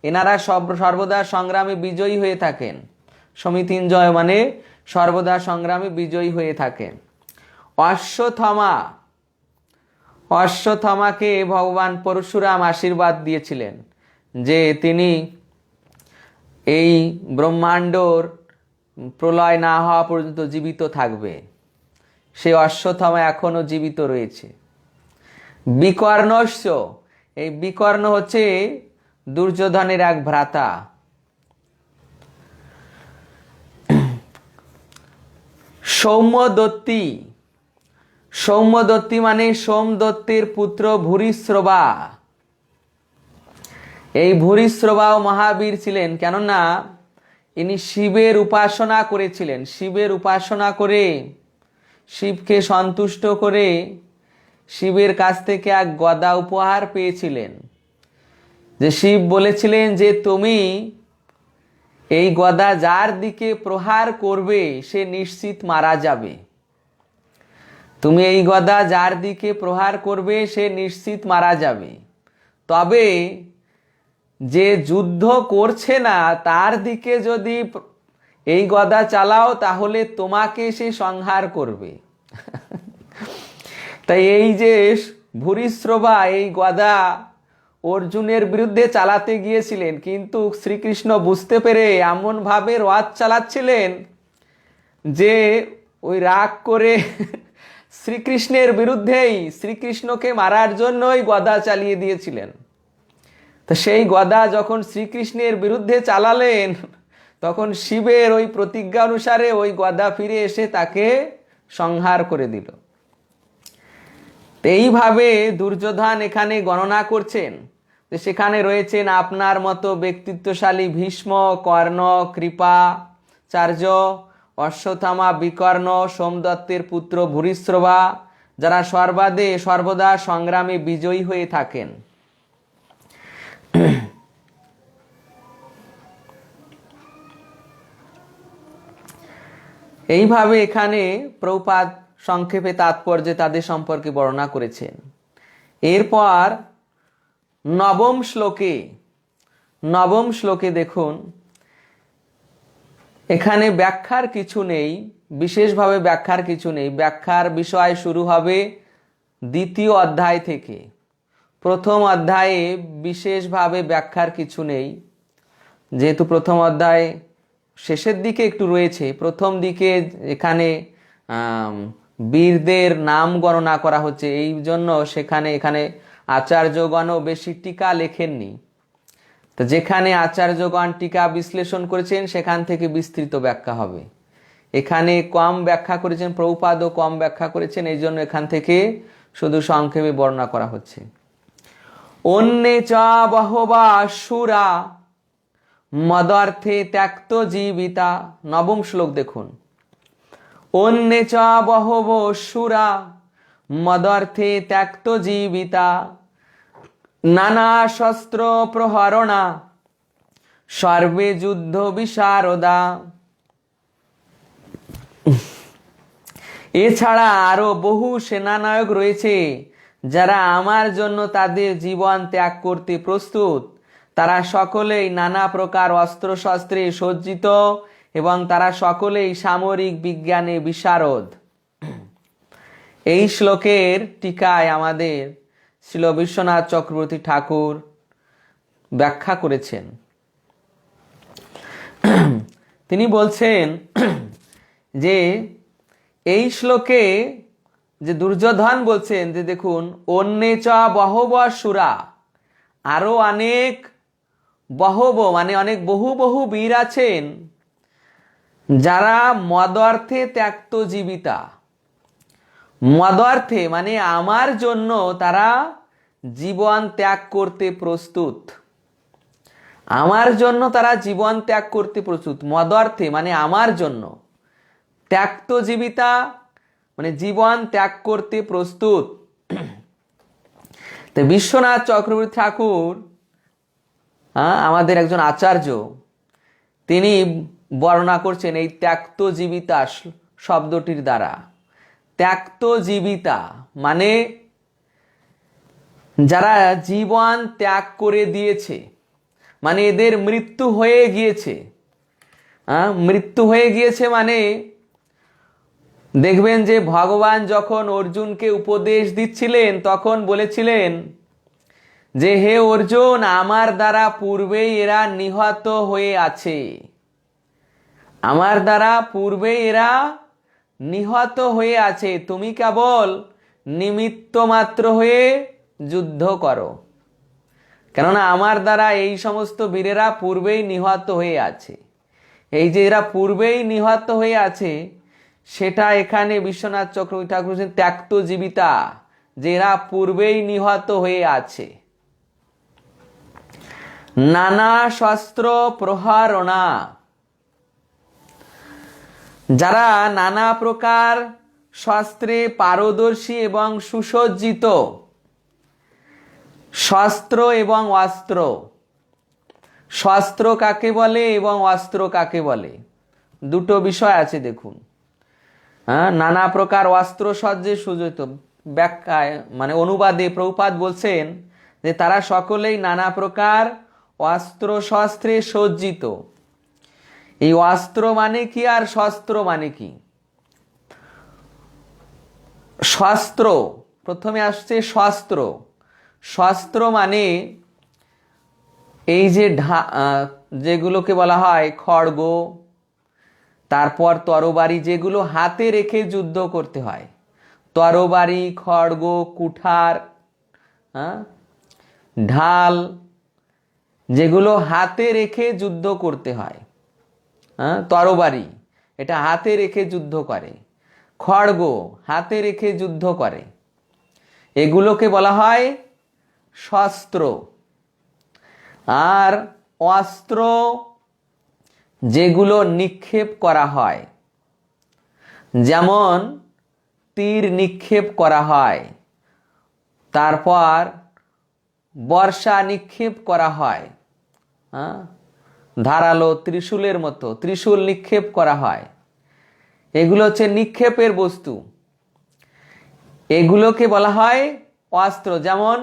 এনারা সর্বদা সংগ্রামে বিজয়ী হয়ে থাকেন। সমিতিঞ্জয় মানে সর্বদা সংগ্রামে বিজয়ী হয়ে থাকেন। অশ্বত্থামা, অশ্বত্থামাকে ভগবান পরশুরাম আশীর্বাদ দিয়েছিলেন যে তিনি এই ব্রহ্মাণ্ডর প্রলয় না হওয়া পর্যন্ত জীবিত থাকবে। সেই অশ্বত্থামা এখনো জীবিত রয়েছে। বিকর্ণস্য, এই বিকর্ণ হচ্ছে দুর্যোধনের এক ভ্রাতা। সৌম্যদত্তি, সৌম্যদত্তি মানে সোমদত্তের পুত্র ভূরিশ্রবা। এই ভূরিশ্রবাও মহাবীর ছিলেন, কেননা ইনি শিবের উপাসনা করেছিলেন। শিবের উপাসনা করে শিবকে সন্তুষ্ট করে শিবের কাছ থেকে এক গদা উপহার পেয়েছিলেন। যে শিব বলেছিলেন যে তুমি এই গদা যার দিকে প্রহার করবে সে নিশ্চিত মারা যাবে। তুমি এই গদা যার দিকে প্রহার করবে সে নিশ্চিত মারা যাবে। তবে যে যুদ্ধ করছে না তার দিকে যদি এই গদা চালাও তাহলে তোমাকে সে সংহার করবে। তাই এই যে ভূরিশ্রবা এই গদা অর্জুনের বিরুদ্ধে চালাতে গিয়েছিলেন, কিন্তু শ্রীকৃষ্ণ বুঝতে পেরে এমনভাবে রথ চালাচ্ছিলেন যে ওই রাগ করে শ্রীকৃষ্ণের বিরুদ্ধেই শ্রীকৃষ্ণকে মারার জন্যই গদা চালিয়ে দিয়েছিলেন। তো সেই গদা যখন শ্রীকৃষ্ণের বিরুদ্ধে চালালেন তখন শিবের ওই প্রতিজ্ঞা অনুসারে ওই গদা ফিরে এসে তাকে সংহার করে দিল। এইভাবে দুর্যোধন এখানে গণনা করছেন যে সেখানে রয়েছেন আপনার মতো ব্যক্তিত্বশালী ভীষ্ম, কর্ণ, কৃপাচার্য, অশ্বত্থামা, বিকর্ণ, সোমদত্তের পুত্র ভূরিশ্রবা, যারা সর্বদা সংগ্রামে বিজয়ী হয়ে থাকেন। এইভাবে এখানে প্রভুপাদ সংক্ষেপে তাৎপর্যে তাদের সম্পর্কে বর্ণনা করেছেন। এরপর নবম শ্লোকে দেখুন, এখানে ব্যাখ্যার কিছু নেই, বিশেষভাবে ব্যাখ্যার কিছু নেই। ব্যাখ্যার বিষয় শুরু হবে দ্বিতীয় অধ্যায় থেকে। প্রথম অধ্যায়ে বিশেষভাবে ব্যাখ্যার কিছু নেই, যেহেতু প্রথম অধ্যায় শেষের দিকে একটু রয়েছে। প্রথম দিকে এখানে বীরদের নাম গণনা করা হচ্ছে, এই জন্য এখানে আচার্যগণও বেশি টিকা লেখেননি। তো যেখানে আচার্যগণ টিকা বিশ্লেষণ করেছেন সেখান থেকে বিস্তৃত ব্যাখ্যা হবে। এখানে কম ব্যাখ্যা করেছেন, প্রভুপাদও কম ব্যাখ্যা করেছেন, এই জন্য এখান থেকে শুধু সংক্ষেপে বর্ণনা করা হচ্ছে। অন্যে চ বহবা সুরা মদর্থে ত্যক্ত জীবিতা। নবম শ্লোক দেখুন। অন্যে চ বহব সুরা মদর্থে ত্যক্ত জীবিতা নানা শস্ত্র প্রহরণা সর্বে যুদ্ধ বিশারদা। এছাড়া আরো বহু সেনানায়ক রয়েছে যারা আমার জন্য তাদের জীবন ত্যাগ করতে প্রস্তুত। তারা সকলেই নানা প্রকার অস্ত্র শস্ত্রে সজ্জিত এবং তারা সকলেই সামরিক বিজ্ঞানে বিশারদ। এই শ্লোকের টিকায় আমাদের শ্রীল বিশ্বনাথ চক্রবর্তী ঠাকুর ব্যাখ্যা করেছেন। তিনি বলছেন যে এই শ্লোকে যে দুর্যোধন বলছেন যে দেখুন, অন্যে চ বহব সুরা, আরো অনেক বহব মানে অনেক বহু বহু বীর আছেন যারা মদর্থে ত্যক্ত জীবিতা। মদর্থে মানে আমার জন্য তারা জীবন ত্যাগ করতে প্রস্তুত। আমার জন্য তারা জীবন ত্যাগ করতে প্রস্তুত। মদর্থে মানে আমার জন্য, ত্যক্ত জীবিতা মানে জীবন ত্যাগ করতে প্রস্তুত। তো বিশ্বনাথ চক্রবর্তী ঠাকুর আমাদের একজন আচার্য, তিনি বর্ণনা করছেন এই ত্যক্ত জীবিতা শব্দটির দ্বারা। ত্যক্ত জীবিতা মানে যারা জীবন ত্যাগ করে দিয়েছে, মানে এদের মৃত্যু হয়ে গিয়েছে। মৃত্যু হয়ে গিয়েছে মানে দেখবেন যে ভগবান যখন অর্জুনকে উপদেশ দিচ্ছিলেন তখন বলেছিলেন যে হে অর্জুন, আমার দ্বারা পূর্বেই এরা নিহত হয়ে আছে। আমার দ্বারা পূর্বেই এরা নিহত হয়ে আছে, তুমি কেবল নিমিত্ত মাত্র হয়ে যুদ্ধ করো। কেননা আমার দ্বারা এই সমস্ত বীরেরা পূর্বেই নিহত হয়ে আছে। এই যে এরা পূর্বেই নিহত হয়ে আছে, সেটা এখানে বিশ্বনাথ চক্রবর্তী ঠাকুর বলছেন ত্যক্ত জীবিতা, যে এরা পূর্বেই নিহত হয়ে আছে। নানা শস্ত্র প্রহারণা, যারা নানা প্রকার শস্ত্রে পারদর্শী এবং সুসজ্জিত। শস্ত্র এবং অস্ত্র, শস্ত্র কাকে বলে এবং অস্ত্র কাকে বলে, দুটো বিষয় আছে দেখুন। নানা প্রকার অস্ত্র সজ্জে সুসজ্জিত, ব্যাখ্যায় মানে অনুবাদে প্রভুপাদ বলছেন যে তারা সকলেই নানা প্রকার অস্ত্র শস্ত্রে সজ্জিত। এই অস্ত্র মানে কি আর শস্ত্র মানে কি? শস্ত্র প্রথমে আসছে শস্ত্র। শস্ত্র মানে এই যে যেগুলোকে বলা হয় খড়গ, তারপর তরবারি, যেগুলো হাতে রেখে যুদ্ধ করতে হয়। তরবারি, খড়গ, কুঠার, ঢাল, যেগুলো হাতে রেখে যুদ্ধ করতে হয়। তরবারি এটা হাতে রেখে যুদ্ধ করে, খড়গ হাতে রেখে যুদ্ধ করে, এগুলোকে বলা হয় শস্ত্র। আর অস্ত্র যেগুলো নিক্ষেপ করা হয়, যেমন তীর নিক্ষেপ করা হয়, তারপর বর্ষা নিক্ষেপ করা হয়, ধারালো ত্রিশূলের মতো ত্রিশূল নিক্ষেপ করা হয়। এগুলো হচ্ছে নিক্ষেপের বস্তু, এগুলোকে বলা হয় অস্ত্র। যেমন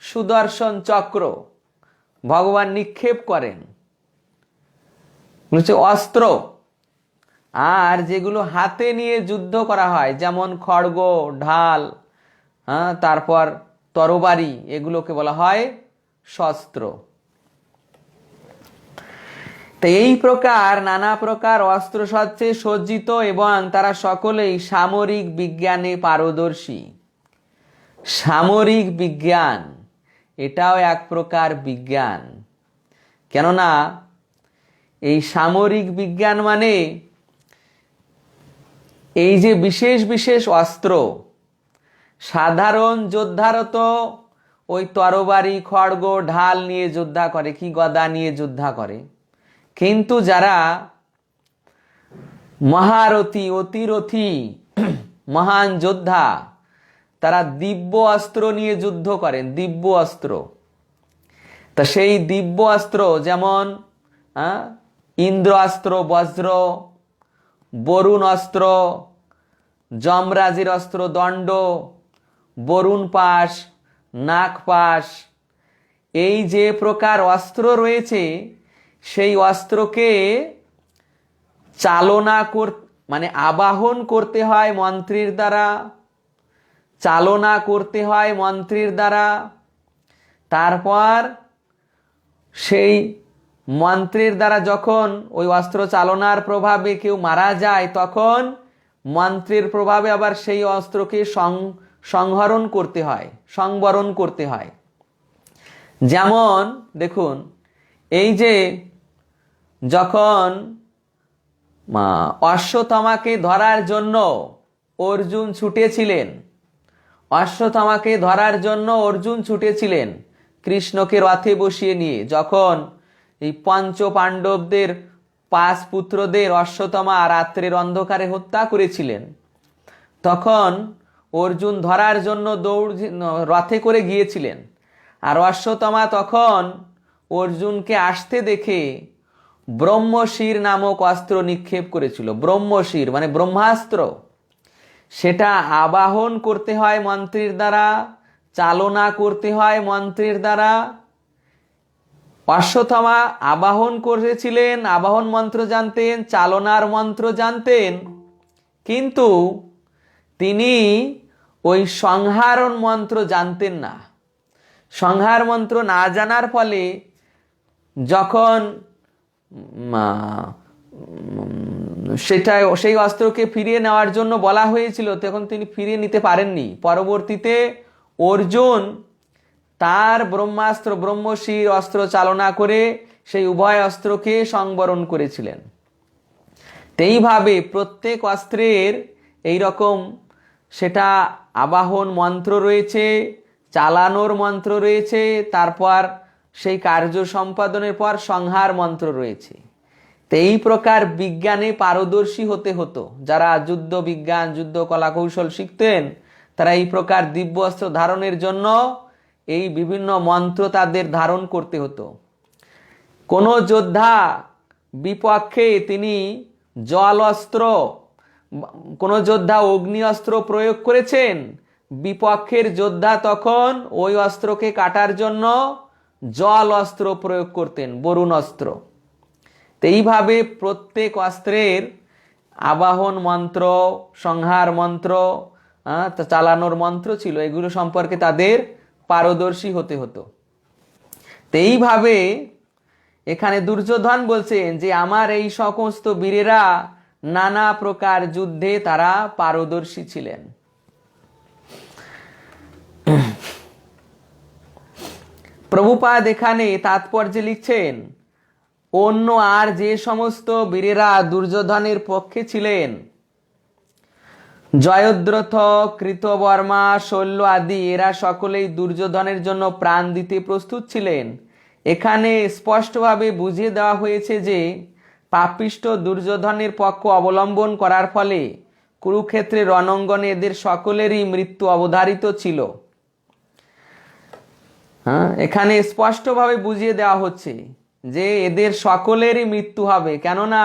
সুদর্শন চক্র ভগবান নিক্ষেপ করেন, হচ্ছে অস্ত্র। আর যেগুলো হাতে নিয়ে যুদ্ধ করা হয় যেমন খড়গ, ঢাল, তারপর তরবারি, এগুলোকে বলা হয় শস্ত্র। তো এই প্রকার নানা প্রকার অস্ত্রশস্ত্রে সজ্জিত এবং তারা সকলেই সামরিক বিজ্ঞানে পারদর্শী। সামরিক বিজ্ঞান এটাও এক প্রকার বিজ্ঞান, কেননা এই সামরিক বিজ্ঞান মানে এই যে বিশেষ বিশেষ অস্ত্র, সাধারণ যোদ্ধারও তো ওই তরবারি, খড়গ, ঢাল নিয়ে যোদ্ধা করে, কি গদা নিয়ে যোদ্ধা করে, কিন্তু যারা মহারথী, অতিরথী, মহান যোদ্ধা, তারা দিব্য অস্ত্র নিয়ে যুদ্ধ করেন, দিব্য অস্ত্র। তা সেই দিব্য অস্ত্র যেমন ইন্দ্র অস্ত্র, বজ্র, বরুণ অস্ত্র, যমরাজের অস্ত্র দণ্ড, বরুণ পাশ, নাগ পাশ, এই যে প্রকার অস্ত্র রয়েছে সেই অস্ত্রকে চালনা মানে আবাহন করতে হয় মন্ত্রীর দ্বারা, চালনা করতে হয় মন্ত্রীর দ্বারা। তারপর সেই মন্ত্রের দ্বারা যখন ওই অস্ত্র চালনার প্রভাবে কেউ মারা যায়, তখন মন্ত্রের প্রভাবে আবার সেই অস্ত্রকে সংহরণ করতে হয়, সংবরণ করতে হয়। যেমন দেখুন, এই যে যখন অশ্বত্থামাকে ধরার জন্য অর্জুন ছুটেছিলেন, অশ্বত্থামাকে ধরার জন্য অর্জুন ছুটেছিলেন কৃষ্ণকে রথে বসিয়ে নিয়ে, যখন এই পঞ্চ পাণ্ডবদের 5 পুত্রদের অশ্বত্থামা রাত্রের অন্ধকারে হত্যা করেছিলেন, তখন অর্জুন ধরার জন্য রথে করে গিয়েছিলেন। আর অশ্বত্থামা তখন অর্জুনকে আসতে দেখে ব্রহ্মশির নামক অস্ত্র নিক্ষেপ করেছিল। ব্রহ্মশির মানে ব্রহ্মাস্ত্র, সেটা আবাহন করতে হয় মন্ত্রীর দ্বারা, চালনা করতে হয় মন্ত্রীর দ্বারা। অশ্বত্থামা আবাহন করেছিলেন, আবাহন মন্ত্র জানতেন, চালনার মন্ত্র জানতেন, কিন্তু তিনি ওই সংহারণ মন্ত্র জানতেন না। সংহার মন্ত্র না জানার ফলে যখন সেই অস্ত্রকে ফিরিয়ে নেওয়ার জন্য বলা হয়েছিল, তখন তিনি ফিরিয়ে নিতে পারেননি। পরবর্তীতে অর্জুন তার ব্রহ্মাস্ত্র, ব্রহ্মশির অস্ত্র চালনা করে সেই উভয় অস্ত্রকে সংবরণ করেছিলেন। এইভাবে প্রত্যেক অস্ত্রের এই রকম সেটা আবাহন মন্ত্র রয়েছে, চালানোর মন্ত্র রয়েছে, তারপর সেই কার্য সম্পাদনের পর সংহার মন্ত্র রয়েছে। তো এই প্রকার বিজ্ঞানে পারদর্শী হতে হতো। যারা যুদ্ধ বিজ্ঞান, যুদ্ধ কলা কৌশল শিখতেন, তারা এই প্রকার দিব্য অস্ত্র ধারণের জন্য এই বিভিন্ন মন্ত্র তাদের ধারণ করতে হতো। কোনো যোদ্ধা বিপক্ষে তিনি জল অস্ত্র, কোনো যোদ্ধা অগ্নি অস্ত্র প্রয়োগ করেছেন, বিপক্ষের যোদ্ধা তখন ওই অস্ত্রকে কাটার জন্য জল অস্ত্র প্রয়োগ করতেন, বরুণ অস্ত্র। এইভাবে প্রত্যেক অস্ত্রের আবাহন মন্ত্র, সংহার মন্ত্র, চালানোর মন্ত্র ছিল, এগুলো সম্পর্কে তাদের পারদর্শী হতে হতো। এইভাবে এখানে দুর্যোধন বলছেন যে আমার এই সমস্ত বীরেরা নানা প্রকার যুদ্ধে তারা পারদর্শী ছিলেন। প্রভুপাদ এখানে তাৎপর্যে লিখছেন, অন্য আর যে সমস্ত বীরেরা দুর্যোধনের পক্ষে ছিলেন, জয়দ্রথ, কৃতবর্মা, শল্য আদি, এরা সকলেই দুর্যোধনের জন্য প্রাণ দিতে প্রস্তুত ছিলেন। এখানে স্পষ্টভাবে বুঝিয়ে দেওয়া হয়েছে যে পাপিষ্ঠ দুর্যোধনের পক্ষ অবলম্বন করার ফলে কুরুক্ষেত্রের রণাঙ্গনে এদের সকলেরই মৃত্যু অবধারিত ছিল। এখানে স্পষ্টভাবে বুঝিয়ে দেওয়া হচ্ছে যে এদের সকলেরই মৃত্যু হবে, কেননা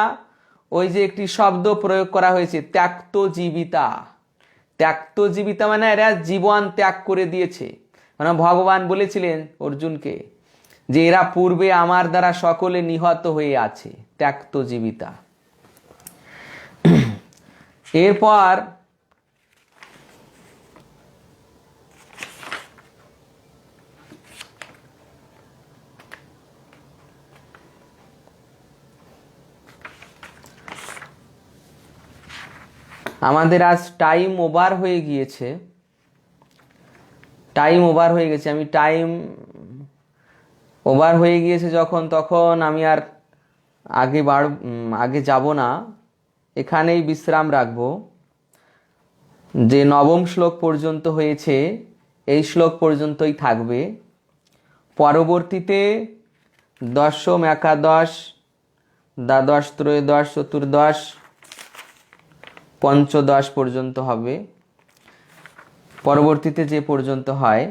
ওই যে একটি শব্দ প্রয়োগ করা হয়েছে, ত্যাক্ত জীবিতা। ত্যাক্ত জীবিতা মানে এরা জীবন ত্যাগ করে দিয়েছে। মানে ভগবান বলেছিলেন অর্জুনকে যে এরা পূর্বে আমার দ্বারা সকলে নিহত হয়ে আছে, ত্যাক্ত জীবিতা। এরপর আমাদের আজ টাইম ওভার হয়ে গিয়েছে, আমি টাইম ওভার হয়ে গিয়েছে যখন, তখন আমি আর আগে যাব না, এখানেই বিশ্রাম রাখব। যে নবম শ্লোক পর্যন্ত হয়েছে এই শ্লোক পর্যন্তই থাকবে। পরবর্তীতে দশম, একাদশ, দ্বাদশ, ত্রয়োদশ, চতুর্দশ, পঞ্চদশ পর্যন্ত হবে। পরবর্তীতে যে পর্যন্ত হয়,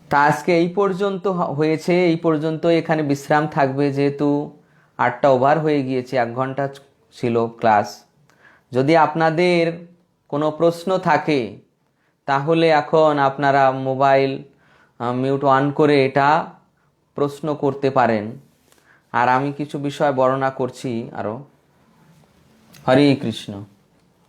তা আজকে এই পর্যন্ত হয়েছে, এই পর্যন্ত এখানে বিশ্রাম থাকবে, যেহেতু 8টা ওভার হয়ে গিয়েছে, 1 ঘন্টা ছিল ক্লাস। যদি আপনাদের কোনো প্রশ্ন থাকে তাহলে এখন আপনারা মোবাইল মিউট অন করে এটা প্রশ্ন করতে পারেন। আর আমি কিছু বিষয় বর্ণনা করছি আরও। হরে কৃষ্ণ।